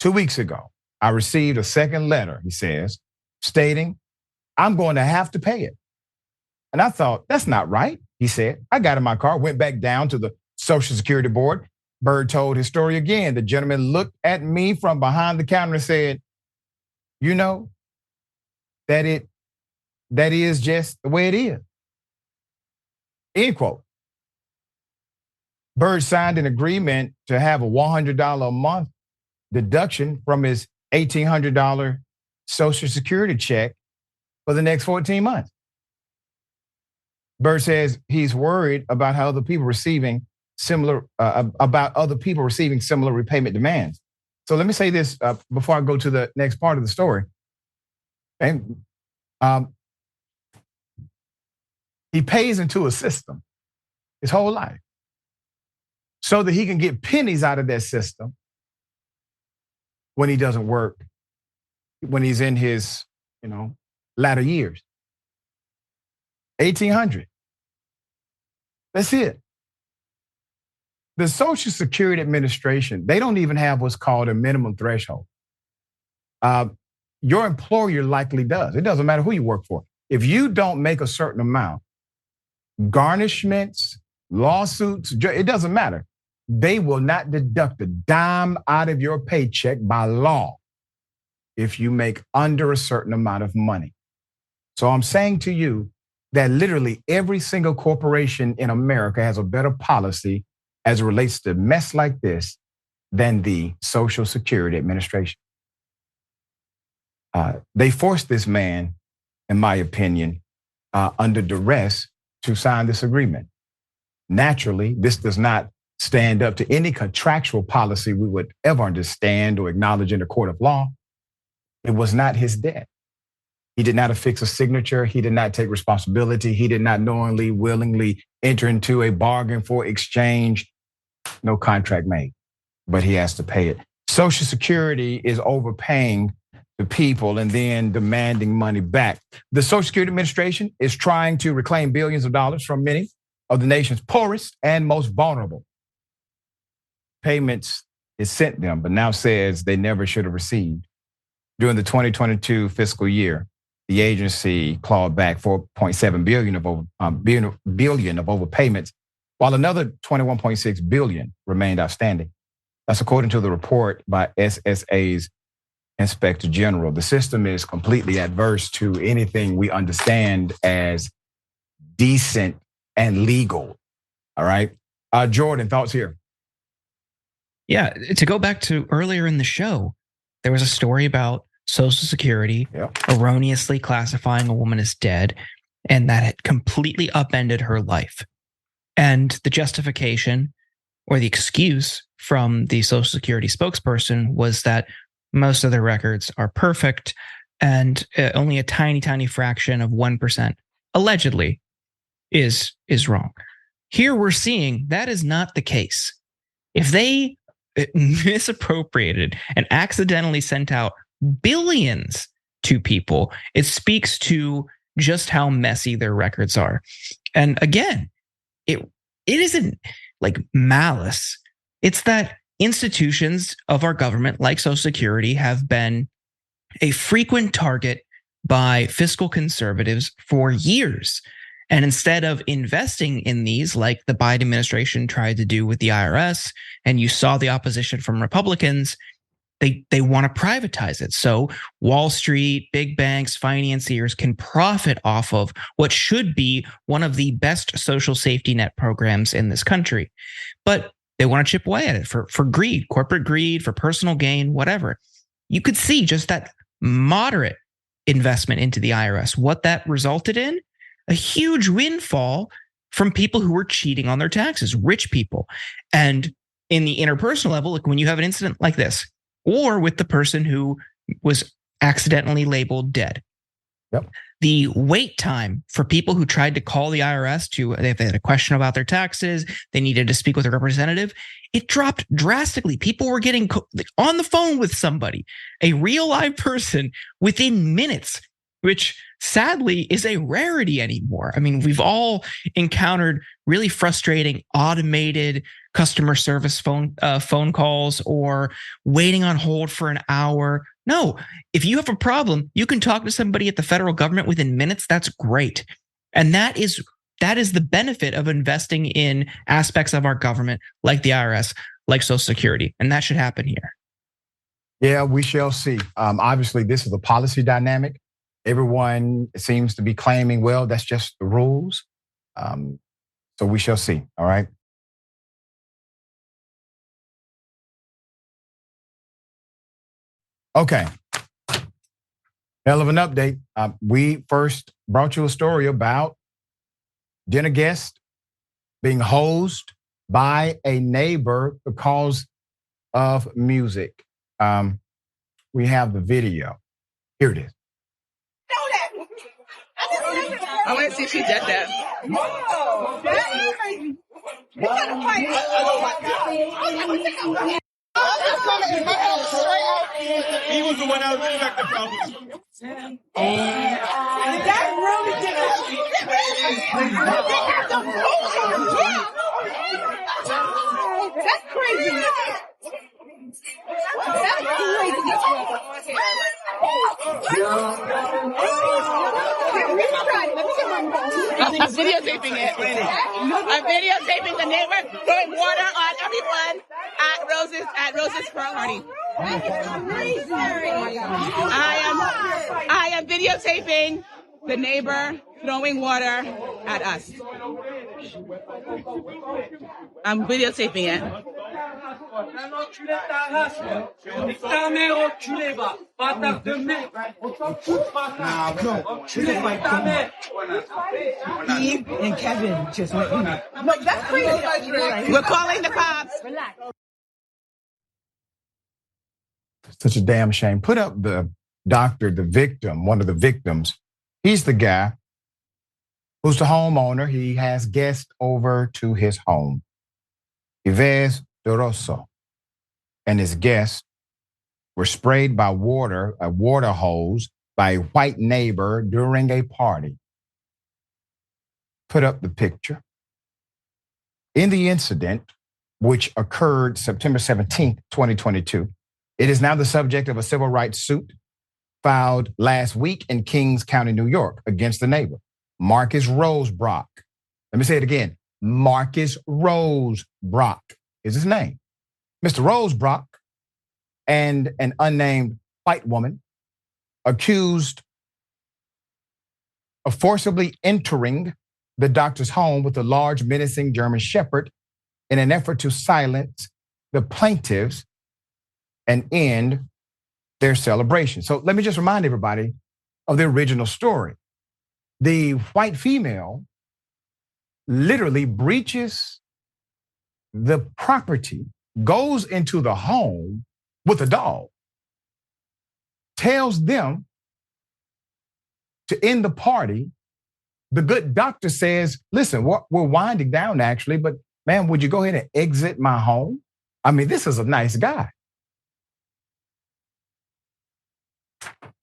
2 weeks ago, I received a second letter, he says, stating, I'm going to have to pay it. And I thought, that's not right, he said. I got in my car, went back down to the Social Security Board. Bird told his story again. The gentleman looked at me from behind the counter and said, you know, that is just the way it is. End quote. Bird signed an agreement to have a $100 a month deduction from his $1,800 Social Security check for the next 14 months. Bird says he's worried about how other people receiving similar repayment demands. So let me say this before I go to the next part of the story. And he pays into a system his whole life so that he can get pennies out of that system when he doesn't work, when he's in his, latter years. 1,800. That's it. The Social Security Administration, they don't even have what's called a minimum threshold. Your employer likely does. It doesn't matter who you work for. If you don't make a certain amount, garnishments, lawsuits, it doesn't matter. They will not deduct a dime out of your paycheck by law if you make under a certain amount of money. So I'm saying to you that literally every single corporation in America has a better policy as it relates to mess like this than the Social Security Administration. They forced this man, in my opinion, under duress to sign this agreement. Naturally, this does not stand up to any contractual policy we would ever understand or acknowledge in a court of law. It was not his debt. He did not affix a signature. He did not take responsibility. He did not knowingly, willingly enter into a bargain for exchange. No contract made, but he has to pay it. Social Security is overpaying the people and then demanding money back. The Social Security Administration is trying to reclaim billions of dollars from many of the nation's poorest and most vulnerable. Payments is sent them, but now says they never should have received. During the 2022 fiscal year, the agency clawed back $4.7 billion of overpayments, while another $21.6 billion remained outstanding. That's according to the report by SSA's Inspector General. The system is completely adverse to anything we understand as decent and legal. All right. Jordan, thoughts here? Yeah, to go back to earlier in the show, there was a story about Social Security erroneously classifying a woman as dead, and that had completely upended her life. And the justification or the excuse from the Social Security spokesperson was that most of their records are perfect and only a tiny, tiny fraction of 1% allegedly is wrong. Here we're seeing that is not the case. If they misappropriated and accidentally sent out billions to people, it speaks to just how messy their records are. And again, it isn't like malice. It's that institutions of our government, like Social Security, have been a frequent target by fiscal conservatives for years. And instead of investing in these, like the Biden administration tried to do with the IRS, and you saw the opposition from Republicans, they want to privatize it. So Wall Street, big banks, financiers can profit off of what should be one of the best social safety net programs in this country. But they want to chip away at it for greed, corporate greed, for personal gain, whatever. You could see just that moderate investment into the IRS, what that resulted in: a huge windfall from people who were cheating on their taxes, rich people. And in the interpersonal level, like when you have an incident like this, or with the person who was accidentally labeled dead, the wait time for people who tried to call the IRS if they had a question about their taxes, they needed to speak with a representative, it dropped drastically. People were getting on the phone with somebody, a real live person, within minutes, which sadly is a rarity anymore. I mean, we've all encountered really frustrating automated customer service phone calls or waiting on hold for an hour. No, if you have a problem, you can talk to somebody at the federal government within minutes. That's great. And that is the benefit of investing in aspects of our government like the IRS, like Social Security. And that should happen here. Yeah, we shall see. Obviously, this is a policy dynamic. Everyone seems to be claiming, well, that's just the rules. So we shall see. All right. Okay. Hell of an update. We first brought you a story about dinner guest being hosed by a neighbor because of music. We have the video. Here it is. I want to see if she did that. Whoa, that is crazy. You gotta fight. He was the one that was expecting problems. That really did That's crazy. I'm videotaping it. I'm videotaping the neighbor throwing water on everyone at Rose's party. I am videotaping the neighbor throwing water at us. I'm videotaping it. Eve and Kevin just went in. No, that's crazy. We're calling the cops. Relax. Such a damn shame. Put up the doctor, the victim, one of the victims. He's the guy who's the homeowner. He has guests over to his home. Yves DeRosso and his guests were sprayed by water, a water hose, by a white neighbor during a party. Put up the picture. In the incident, which occurred September 17th, 2022, it is now the subject of a civil rights suit filed last week in Kings County, New York, against the neighbor, Marcus Rosebrock. Let me say it again. Marcus Rosebrock is his name. Mr. Rosebrock and an unnamed white woman accused of forcibly entering the doctor's home with a large menacing German Shepherd in an effort to silence the plaintiffs and end their celebration. So let me just remind everybody of the original story. The white female literally breaches the property, goes into the home with a dog, tells them to end the party. The good doctor says, listen, we're winding down actually, but man, would you go ahead and exit my home? I mean, this is a nice guy.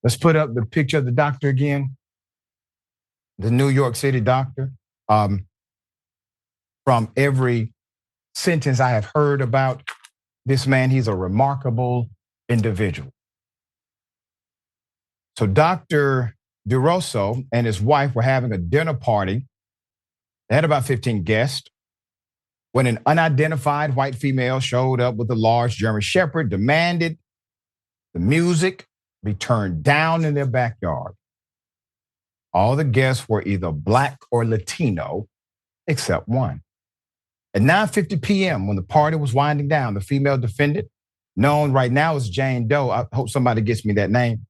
Let's put up the picture of the doctor again. The New York City doctor. From every sentence I have heard about this man, he's a remarkable individual. So Dr. DeRosso and his wife were having a dinner party. They had about 15 guests when an unidentified white female showed up with a large German Shepherd, demanded the music be turned down in their backyard. All the guests were either Black or Latino, except one. At 9:50 p.m., when the party was winding down, the female defendant, known right now as Jane Doe, I hope somebody gets me that name,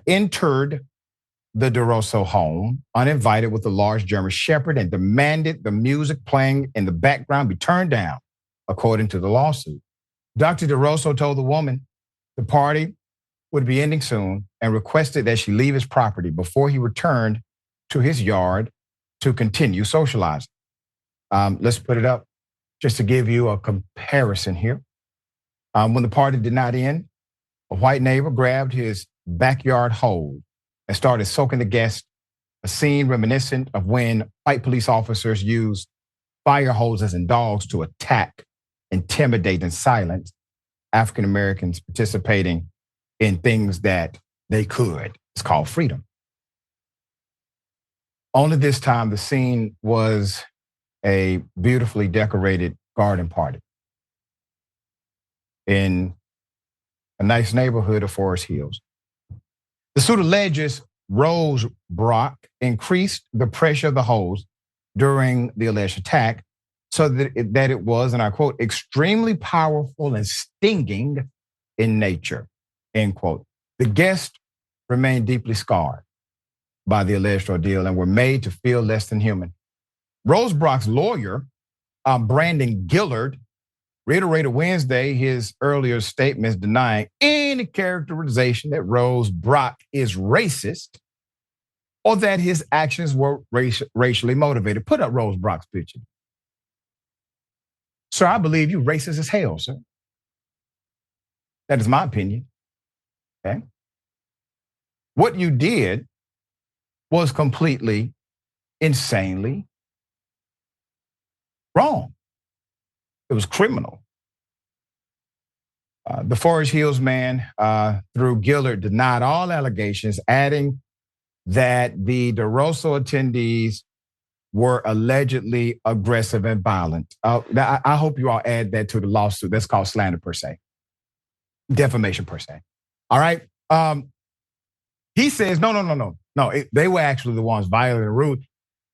entered the DeRosso home uninvited with a large German Shepherd and demanded the music playing in the background be turned down, according to the lawsuit. Dr. DeRosso told the woman the party would be ending soon and requested that she leave his property before he returned to his yard to continue socializing. Let's put it up just to give you a comparison here. When the party did not end, a white neighbor grabbed his backyard hose and started soaking the guests, a scene reminiscent of when white police officers used fire hoses and dogs to attack, intimidate, and silence African Americans participating in things that they could. It's called freedom. Only this time, the scene was a beautifully decorated garden party in a nice neighborhood of Forest Hills. The suit alleges Rosebrock increased the pressure of the hose during the alleged attack so that it was, and I quote, extremely powerful and stinging in nature, end quote. The guests remained deeply scarred by the alleged ordeal and were made to feel less than human. Rose Brock's lawyer, Brandon Gillard, reiterated Wednesday his earlier statements denying any characterization that Rose Brock is racist or that his actions were racially motivated. Put up Rose Brock's picture. Sir, I believe you racist as hell, sir. That is my opinion. Okay? What you did was completely, insanely wrong. It was criminal. The Forest Hills man, through Gillard, denied all allegations, adding that the DeRosa attendees were allegedly aggressive and violent. I hope you all add that to the lawsuit. That's called slander per se, defamation per se. All right. He says, no. They were actually the ones violent and rude.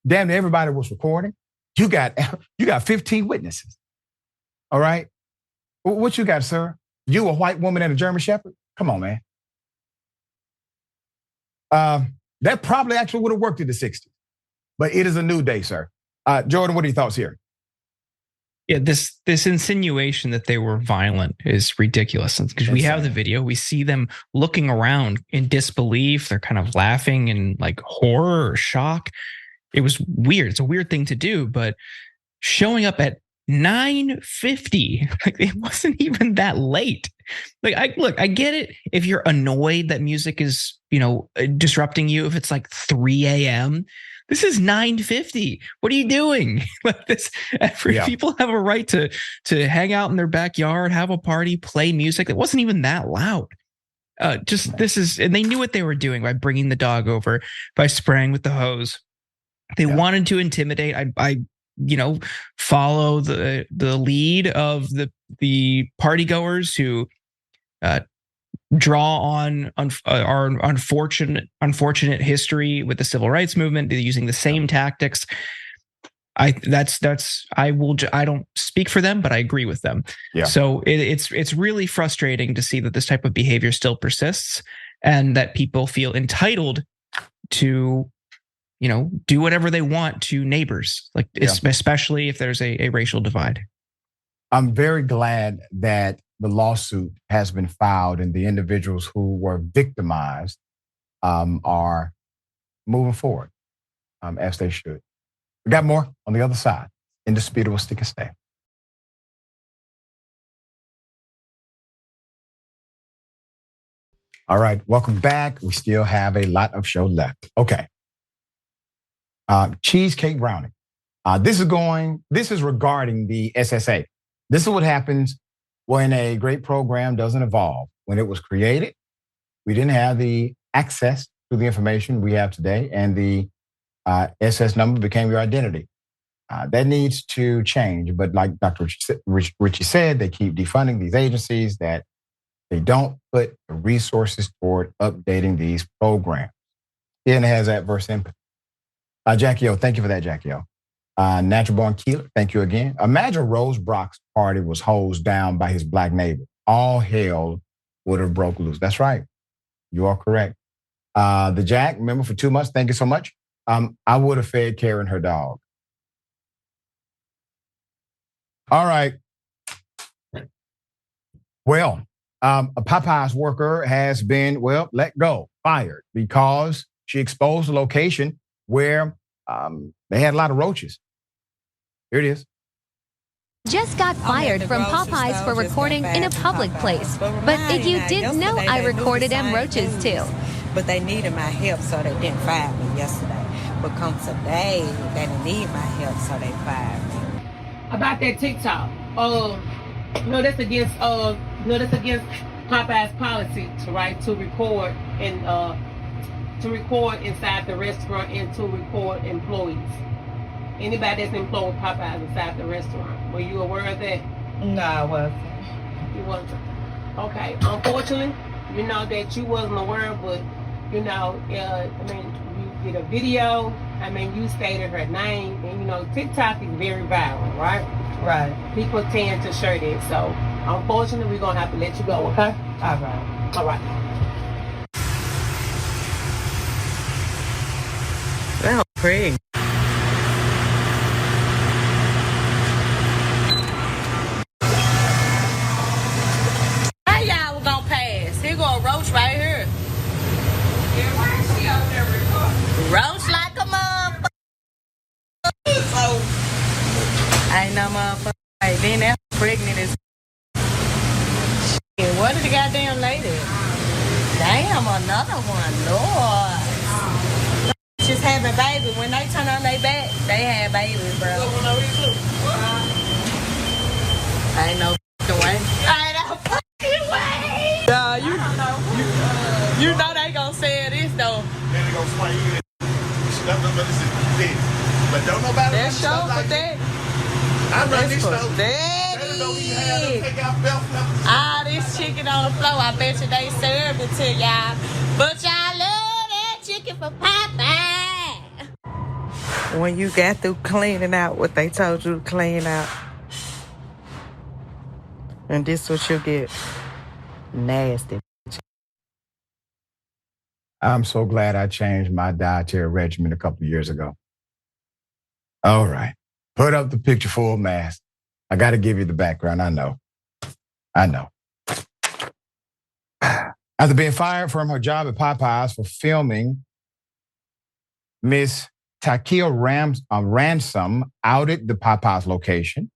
Damn, everybody was recording. You got 15 witnesses. All right. What you got, sir? You, a white woman and a German Shepherd? Come on, man. That probably actually would have worked in the 60s. But it is a new day, sir. Jordan, what are your thoughts here? Yeah, this insinuation that they were violent is ridiculous because we have the video. We see them looking around in disbelief. They're kind of laughing in like horror or shock. It was weird. It's a weird thing to do, but showing up at 9:50, like it wasn't even that late. Like, I get it if you're annoyed that music is, disrupting you. If it's like 3 a.m., this is 9:50. What are you doing? Like this, people have a right to hang out in their backyard, have a party, play music. It wasn't even that loud. And they knew what they were doing by bringing the dog over, by spraying with the hose. They wanted to intimidate. I follow the lead of the partygoers who draw on our unfortunate history with the civil rights movement. They're using the same tactics. I don't speak for them, but I agree with them. Yeah. So it's really frustrating to see that this type of behavior still persists and that people feel entitled to do whatever they want to neighbors, especially if there's a racial divide. I'm very glad that the lawsuit has been filed and the individuals who were victimized are moving forward as they should. We got more on the other side. Indisputable stick and stay. All right, welcome back. We still have a lot of show left. Okay. Cheesecake brownie. This is regarding the SSA. This is what happens when a great program doesn't evolve. When it was created, we didn't have the access to the information we have today, and the SS number became your identity. That needs to change. But like Dr. Richey said, they keep defunding these agencies, that they don't put the resources toward updating these programs. And it has adverse impact. Jackie O, thank you for that, Jackie O. Natural Born Keeler, thank you again. Imagine Rose Brock's party was hosed down by his black neighbor. All hell would have broke loose. That's right. You are correct. The Jack, remember for 2 months, thank you so much. I would have fed Karen her dog. All right. Well, a Popeyes worker has been, let go, fired, because she exposed the location where they had a lot of roaches. Here it is. Just got fired from Popeyes for recording in a public place. But if you didn't know, I recorded them roaches too. But they needed my help, so they didn't fire me yesterday. But come today, they didn't need my help, so they fired me. About that TikTok, that's against Popeyes policy, right? To record inside the restaurant and to record employees. Anybody that's employed with Popeyes inside the restaurant. Were you aware of that? No, I wasn't. You wasn't. Okay. Unfortunately, that you wasn't aware, but you did a video. You stated her name, and TikTok is very viral, right? Right. People tend to share that. So unfortunately, we're gonna have to let you go. Okay. All right. All right. That was crazy. How y'all was gonna pass? Here go a roach right here. Yeah, why is she out there recording? Roach like a motherfucker. Ain't no motherfucker. Hey, then that pregnant as shit. What did the goddamn lady? Damn, another one, Lord. Just having babies. When they turn on their back, they have babies, bro. Ain't no fucking way. Ain't no fucking way. Nah, you know they gonna say this though. Then they gonna swing you. But don't nobody. That's show for that. I run this stuff. All this chicken on the floor, I bet you they served it to y'all. But y'all love that chicken for Popeye. When you got through cleaning out what they told you to clean out, and this what you get. Nasty. I'm so glad I changed my dietary regimen a couple of years ago. All right. Put up the picture full mask. I got to give you the background. I know. After being fired from her job at Popeyes for filming, Miss Takia Ransom outed the Popeyes location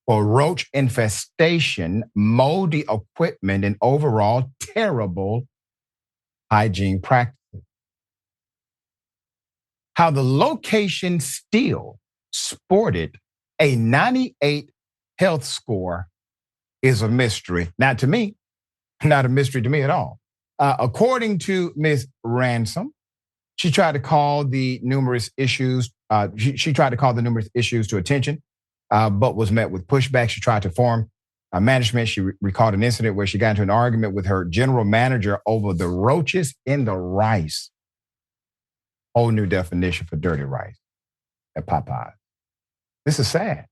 for roach infestation, moldy equipment, and overall terrible hygiene practices. How the location still sported a 98 health score is a mystery. Not to me, not a mystery to me at all. According to Ms. Ransom, she tried to call the numerous issues. She tried to call the numerous issues to attention, but was met with pushback. She tried to form management. She recalled an incident where she got into an argument with her general manager over the roaches in the rice. Whole new definition for dirty rice at Popeyes. This is sad.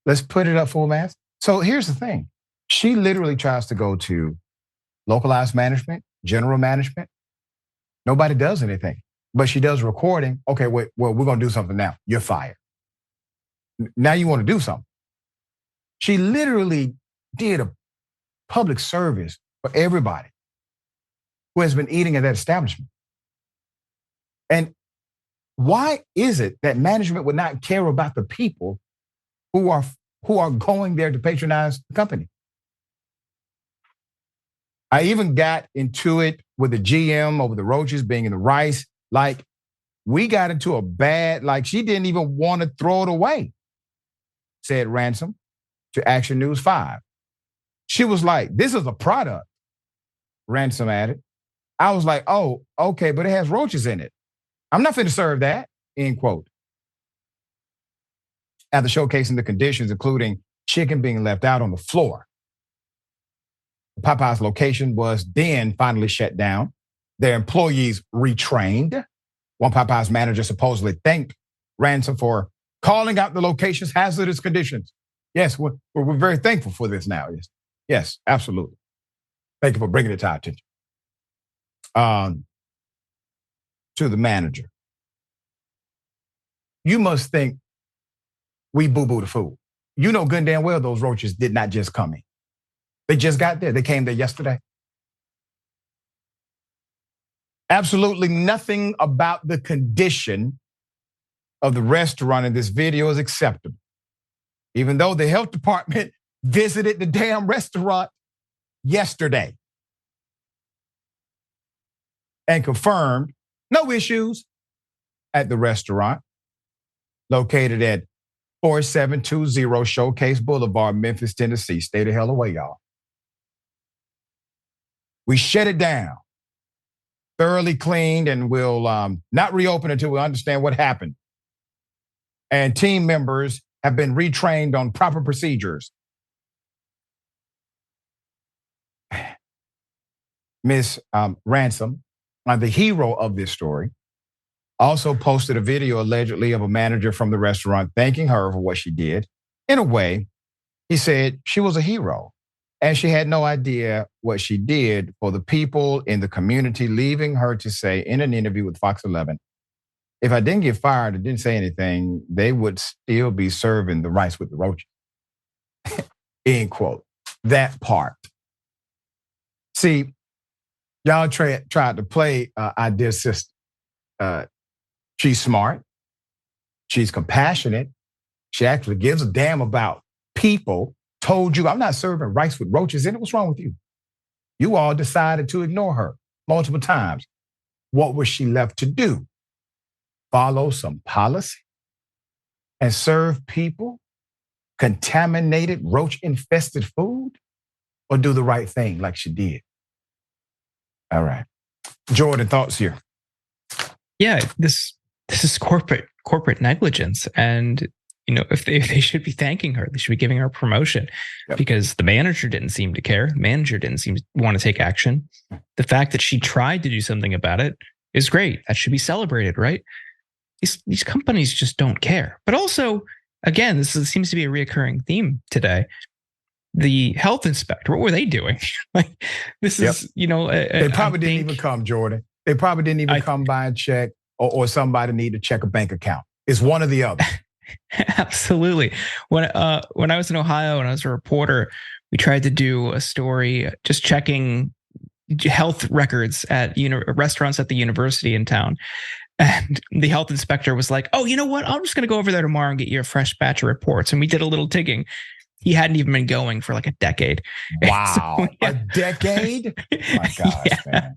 Let's put it up full mask. So here's the thing. She literally tries to go to localized management, general management. Nobody does anything, but she does recording. Okay, wait, well, we're going to do something now. You're fired. Now you want to do something. She literally did a public service for everybody who has been eating at that establishment. And why is it that management would not care about the people who are going there to patronize the company? I even got into it with the GM over the roaches being in the rice. Like, we got into a bad, like, she didn't even want to throw it away, said Ransom to Action News 5. She was like, this is a product, Ransom added. I was like, oh, okay, but it has roaches in it. I'm not finna serve that, end quote. After showcasing the conditions, including chicken being left out on the floor. The Popeyes location was then finally shut down. Their employees retrained. One Popeyes manager supposedly thanked Ransom for calling out the location's hazardous conditions. Yes, we're very thankful for this now. Yes, absolutely. Thank you for bringing it to our attention. To the manager. You must think we boo-boo the food. You know good and damn well those roaches did not just come in. They just got there. They came there yesterday. Absolutely nothing about the condition of the restaurant in this video is acceptable. Even though the health department visited the damn restaurant yesterday and confirmed no issues at the restaurant located at 4720 Showcase Boulevard, Memphis, Tennessee. Stay the hell away, y'all. We shut it down, thoroughly cleaned, and will not reopen until we understand what happened. And team members have been retrained on proper procedures. Ms. Ransom, the hero of this story, also posted a video allegedly of a manager from the restaurant thanking her for what she did. In a way, he said she was a hero and she had no idea what she did for the people in the community, leaving her to say in an interview with Fox 11, if I didn't get fired or didn't say anything, they would still be serving the rice with the roaches. End quote. That part. See, y'all tried to play our dear sister. She's smart. She's compassionate. She actually gives a damn about people. Told you, I'm not serving rice with roaches in it. What's wrong with you? You all decided to ignore her multiple times. What was she left to do? Follow some policy and serve people contaminated, roach-infested food? Or do the right thing like she did? All right. Jordan, thoughts here? Yeah, this is corporate negligence. And if they should be thanking her, they should be giving her a promotion. Yep. Because the manager didn't seem to care. The manager didn't seem to want to take action. The fact that she tried to do something about it is great. That should be celebrated, right? These companies just don't care. But also, again, seems to be a reoccurring theme today. The health inspector, what were they doing? This is, they probably didn't even come, Jordan. They probably didn't even come by and check, or somebody need to check a bank account. It's one or the other. Absolutely. When I was in Ohio and I was a reporter, we tried to do a story just checking health records at restaurants at the university in town. And the health inspector was like, oh, you know what? I'm just going to go over there tomorrow and get you a fresh batch of reports. And we did a little digging. He hadn't even been going for like a decade. Wow. So, yeah. A decade? My gosh, yeah. Man.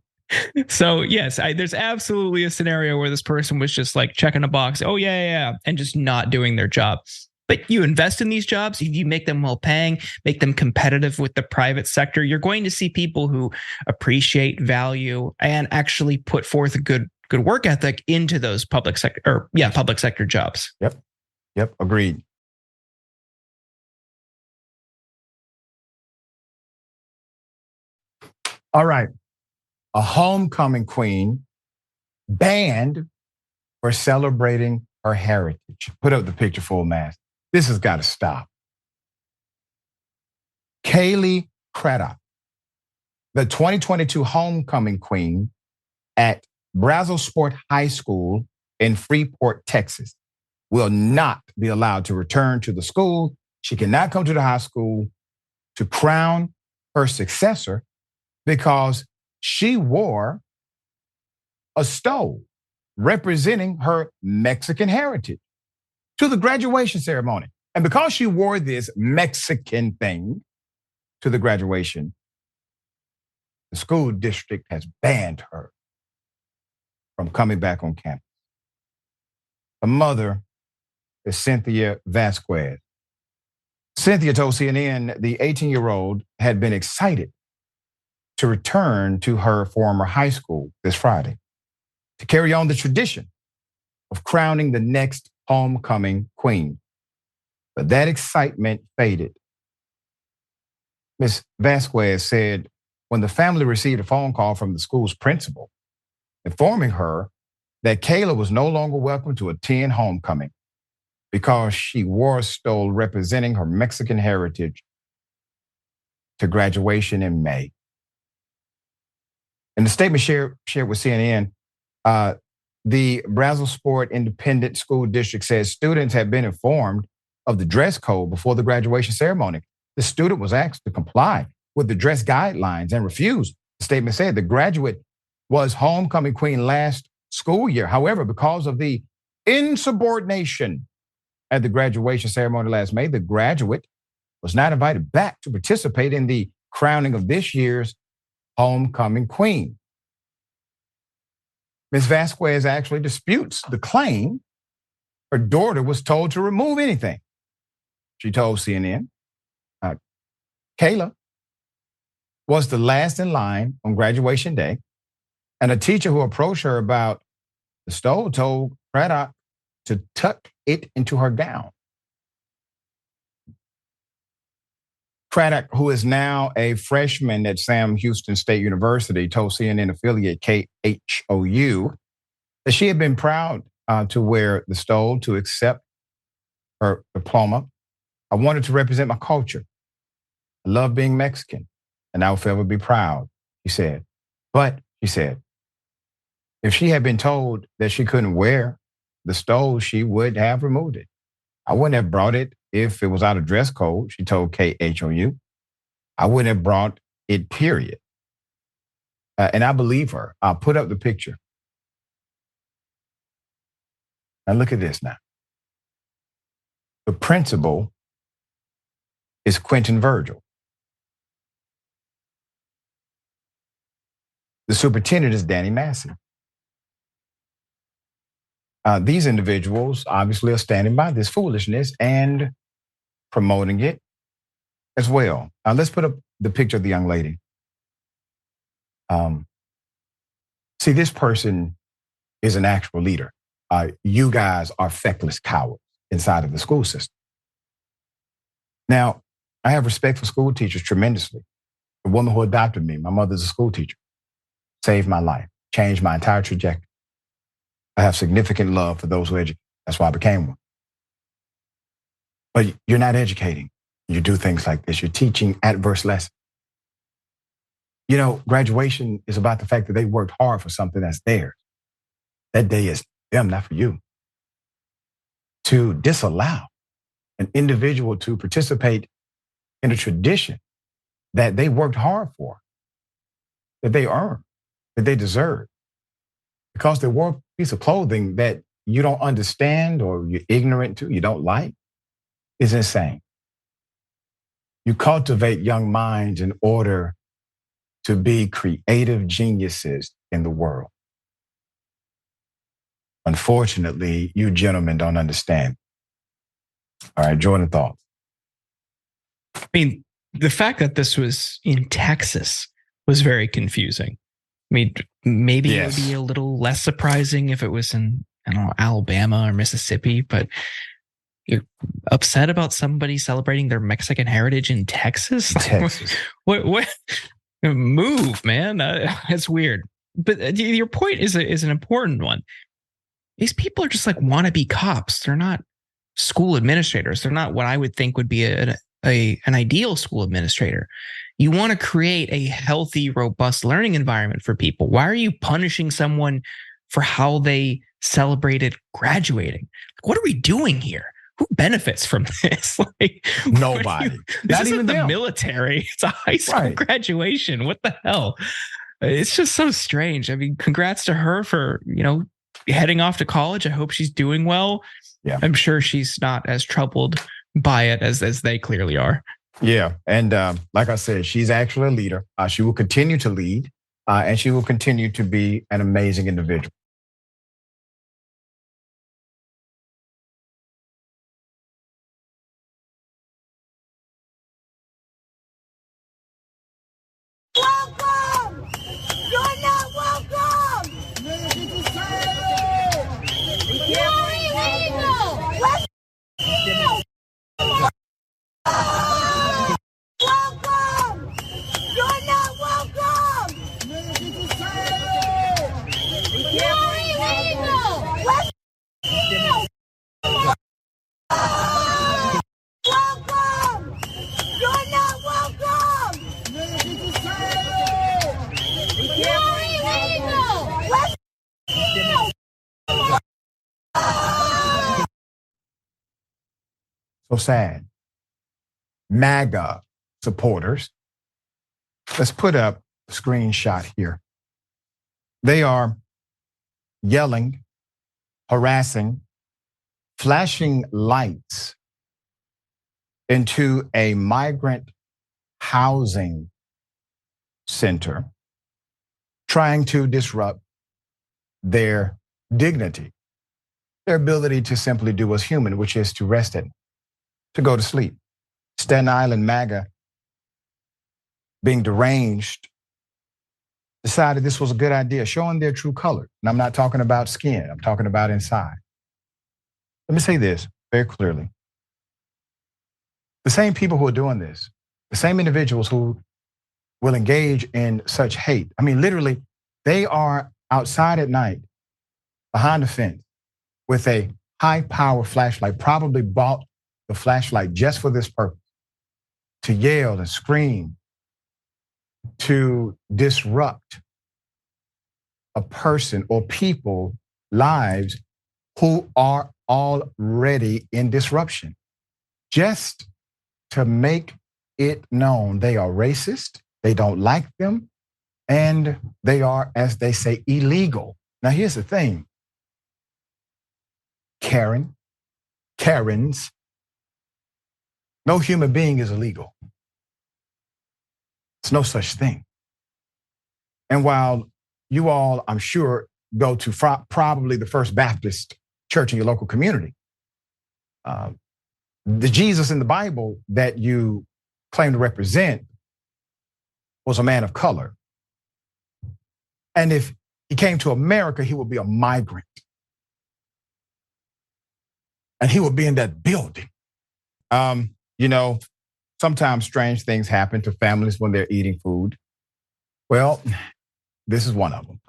So yes, there's absolutely a scenario where this person was just like checking a box. Oh yeah, and just not doing their job. But you invest in these jobs, you make them well paying, make them competitive with the private sector. You're going to see people who appreciate value and actually put forth a good work ethic into those public sector jobs. Yep. Agreed. All right. A homecoming queen banned for celebrating her heritage. Put up the picture full mass. This has got to stop. Kaylee Craddock, the 2022 homecoming queen at Brazosport High School in Freeport, Texas, will not be allowed to return to the school. She cannot come to the high school to crown her successor because she wore a stole representing her Mexican heritage to the graduation ceremony. And because she wore this Mexican thing to the graduation, the school district has banned her from coming back on campus. Her mother is Cynthia Vasquez. Cynthia told CNN the 18-year-old had been excited to return to her former high school this Friday to carry on the tradition of crowning the next homecoming queen. But that excitement faded. Ms. Vasquez said when the family received a phone call from the school's principal informing her that Kayla was no longer welcome to attend homecoming because she wore a stole representing her Mexican heritage to graduation in May. In the statement shared with CNN, the Brazosport Independent School District says students have been informed of the dress code before the graduation ceremony. The student was asked to comply with the dress guidelines and refused. The statement said the graduate was homecoming queen last school year. However, because of the insubordination at the graduation ceremony last May, the graduate was not invited back to participate in the crowning of this year's homecoming queen. Ms. Vasquez actually disputes the claim her daughter was told to remove anything. She told CNN, Kayla was the last in line on graduation day, and a teacher who approached her about the stole told Craddock to tuck it into her gown. Craddock, who is now a freshman at Sam Houston State University, told CNN affiliate KHOU that she had been proud to wear the stole to accept her diploma. I wanted to represent my culture. I love being Mexican, and I will forever be proud, she said. But, she said, if she had been told that she couldn't wear the stole, she would have removed it. I wouldn't have brought it if it was out of dress code, she told KHOU. I wouldn't have brought it, period. And I believe her. I'll put up the picture. Now look at this now. The principal is Quentin Virgil. The superintendent is Danny Massey. These individuals obviously are standing by this foolishness and promoting it as well. Let's put up the picture of the young lady. See, this person is an actual leader. You guys are feckless cowards inside of the school system. Now, I have respect for school teachers tremendously. The woman who adopted me, my mother's a school teacher, saved my life, changed my entire trajectory. I have significant love for those who educate. That's why I became one. But you're not educating. You do things like this. You're teaching adverse lessons. You know, graduation is about the fact that they worked hard for something that's theirs. That day is them, not for you. To disallow an individual to participate in a tradition that they worked hard for, that they earned, that they deserve, because they wore a piece of clothing that you don't understand or you're ignorant to, you don't like, is insane. You cultivate young minds in order to be creative geniuses in the world. Unfortunately, you gentlemen don't understand. All right, Jordan, thoughts? I mean, the fact that this was in Texas was very confusing. I mean, maybe It would be a little less surprising if it was in, I don't know, Alabama or Mississippi, but you're upset about somebody celebrating their Mexican heritage in Texas? Texas. What move, man? That's weird. But your point is an important one. These people are just like wannabe cops. They're not school administrators. They're not what I would think would be an ideal school administrator. You want to create a healthy, robust learning environment for people. Why are you punishing someone for how they celebrated graduating? What are we doing here? Who benefits from this? Like nobody. This not isn't even the them. Military. It's a high school graduation. What the hell? It's just so strange. I mean, congrats to her for, heading off to college. I hope she's doing well. Yeah. I'm sure she's not as troubled by it as they clearly are. Yeah. And like I said, she's actually a leader. She will continue to lead and she will continue to be an amazing individual. Welcome! You're not welcome! You're illegal! Let's welcome! You're not welcome! You're illegal! Let's welcome! You're not welcome! You're illegal! Let's So sad. MAGA supporters. Let's put up a screenshot here. They are yelling, harassing, flashing lights into a migrant housing center, trying to disrupt their dignity, their ability to simply do what's human, which is to rest at night, to go to sleep. Staten Island MAGA, being deranged, decided this was a good idea, showing their true color. And I'm not talking about skin, I'm talking about inside. Let me say this very clearly. The same people who are doing this, the same individuals who will engage in such hate, I mean, literally, they are outside at night behind a fence with a high-power flashlight, probably bought the flashlight just for this purpose, to yell and scream, to disrupt a person or people lives who are already in disruption. Just to make it known they are racist, they don't like them, and they are, as they say, illegal. Now, here's the thing. Karens, no human being is illegal. It's no such thing. And while you all, I'm sure, go to probably the First Baptist church in your local community, the Jesus in the Bible that you claim to represent was a man of color. And if he came to America, he would be a migrant. And he would be in that building. Sometimes strange things happen to families when they're eating food. Well, this is one of them.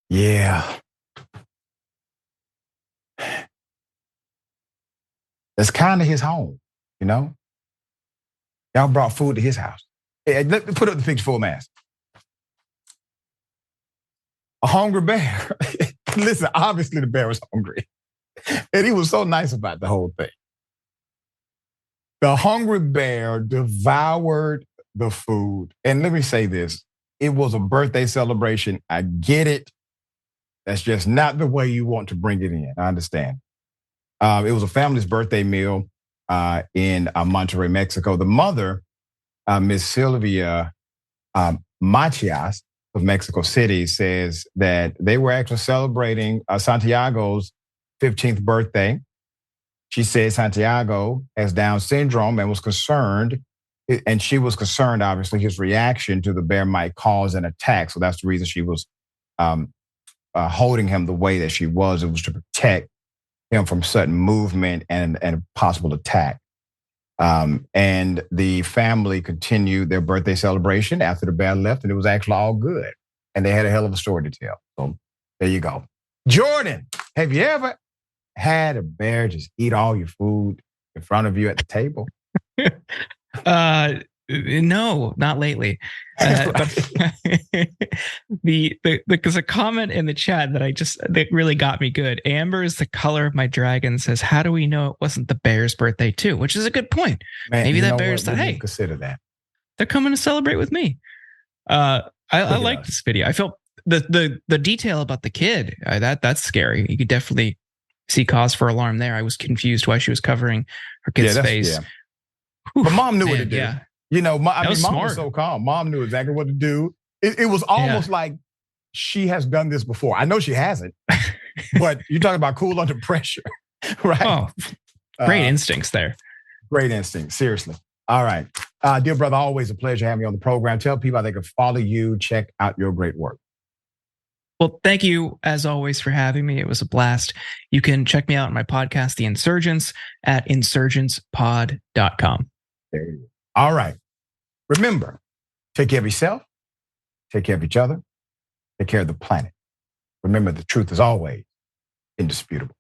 Yeah. That's kind of his home, Y'all brought food to his house. Hey, let me put up the picture full mass. A hungry bear. Listen, obviously the bear was hungry. And he was so nice about the whole thing. The hungry bear devoured the food. And let me say this. It was a birthday celebration. I get it. That's just not the way you want to bring it in. I understand. It was a family's birthday meal in Monterrey, Mexico. The mother, Miss Sylvia Machias of Mexico City, says that they were actually celebrating Santiago's 15th birthday. She says Santiago has Down syndrome and was concerned, and she was concerned, obviously, his reaction to the bear might cause an attack. So that's the reason she was holding him the way that she was. It was to protect him from sudden movement and a possible attack. And the family continued their birthday celebration after the bear left, and it was actually all good. And they had a hell of a story to tell. So there you go. Jordan, have you ever had a bear just eat all your food in front of you at the table? No, not lately. But there's a comment in the chat that really got me good. Amber is the color of my dragon says, how do we know it wasn't the bear's birthday too? Which is a good point. Man, maybe that bear's thought, hey, consider that. They're coming to celebrate with me. I like this video. I felt the detail about the kid, that's scary. You could definitely see cause for alarm there. I was confused why she was covering her kid's face. Yeah. But mom knew what to do. Yeah. Mom was so calm. Mom knew exactly what to do. It was almost like she has done this before. I know she hasn't, but you're talking about cool under pressure, right? Oh, great instincts there. Great instincts, seriously. All right. Dear brother, always a pleasure having you on the program. Tell people how they can follow you, check out your great work. Well, thank you, as always, for having me. It was a blast. You can check me out on my podcast, The Insurgents, at insurgentspod.com. There you go. All right. Remember, take care of yourself, take care of each other, take care of the planet. Remember, the truth is always indisputable.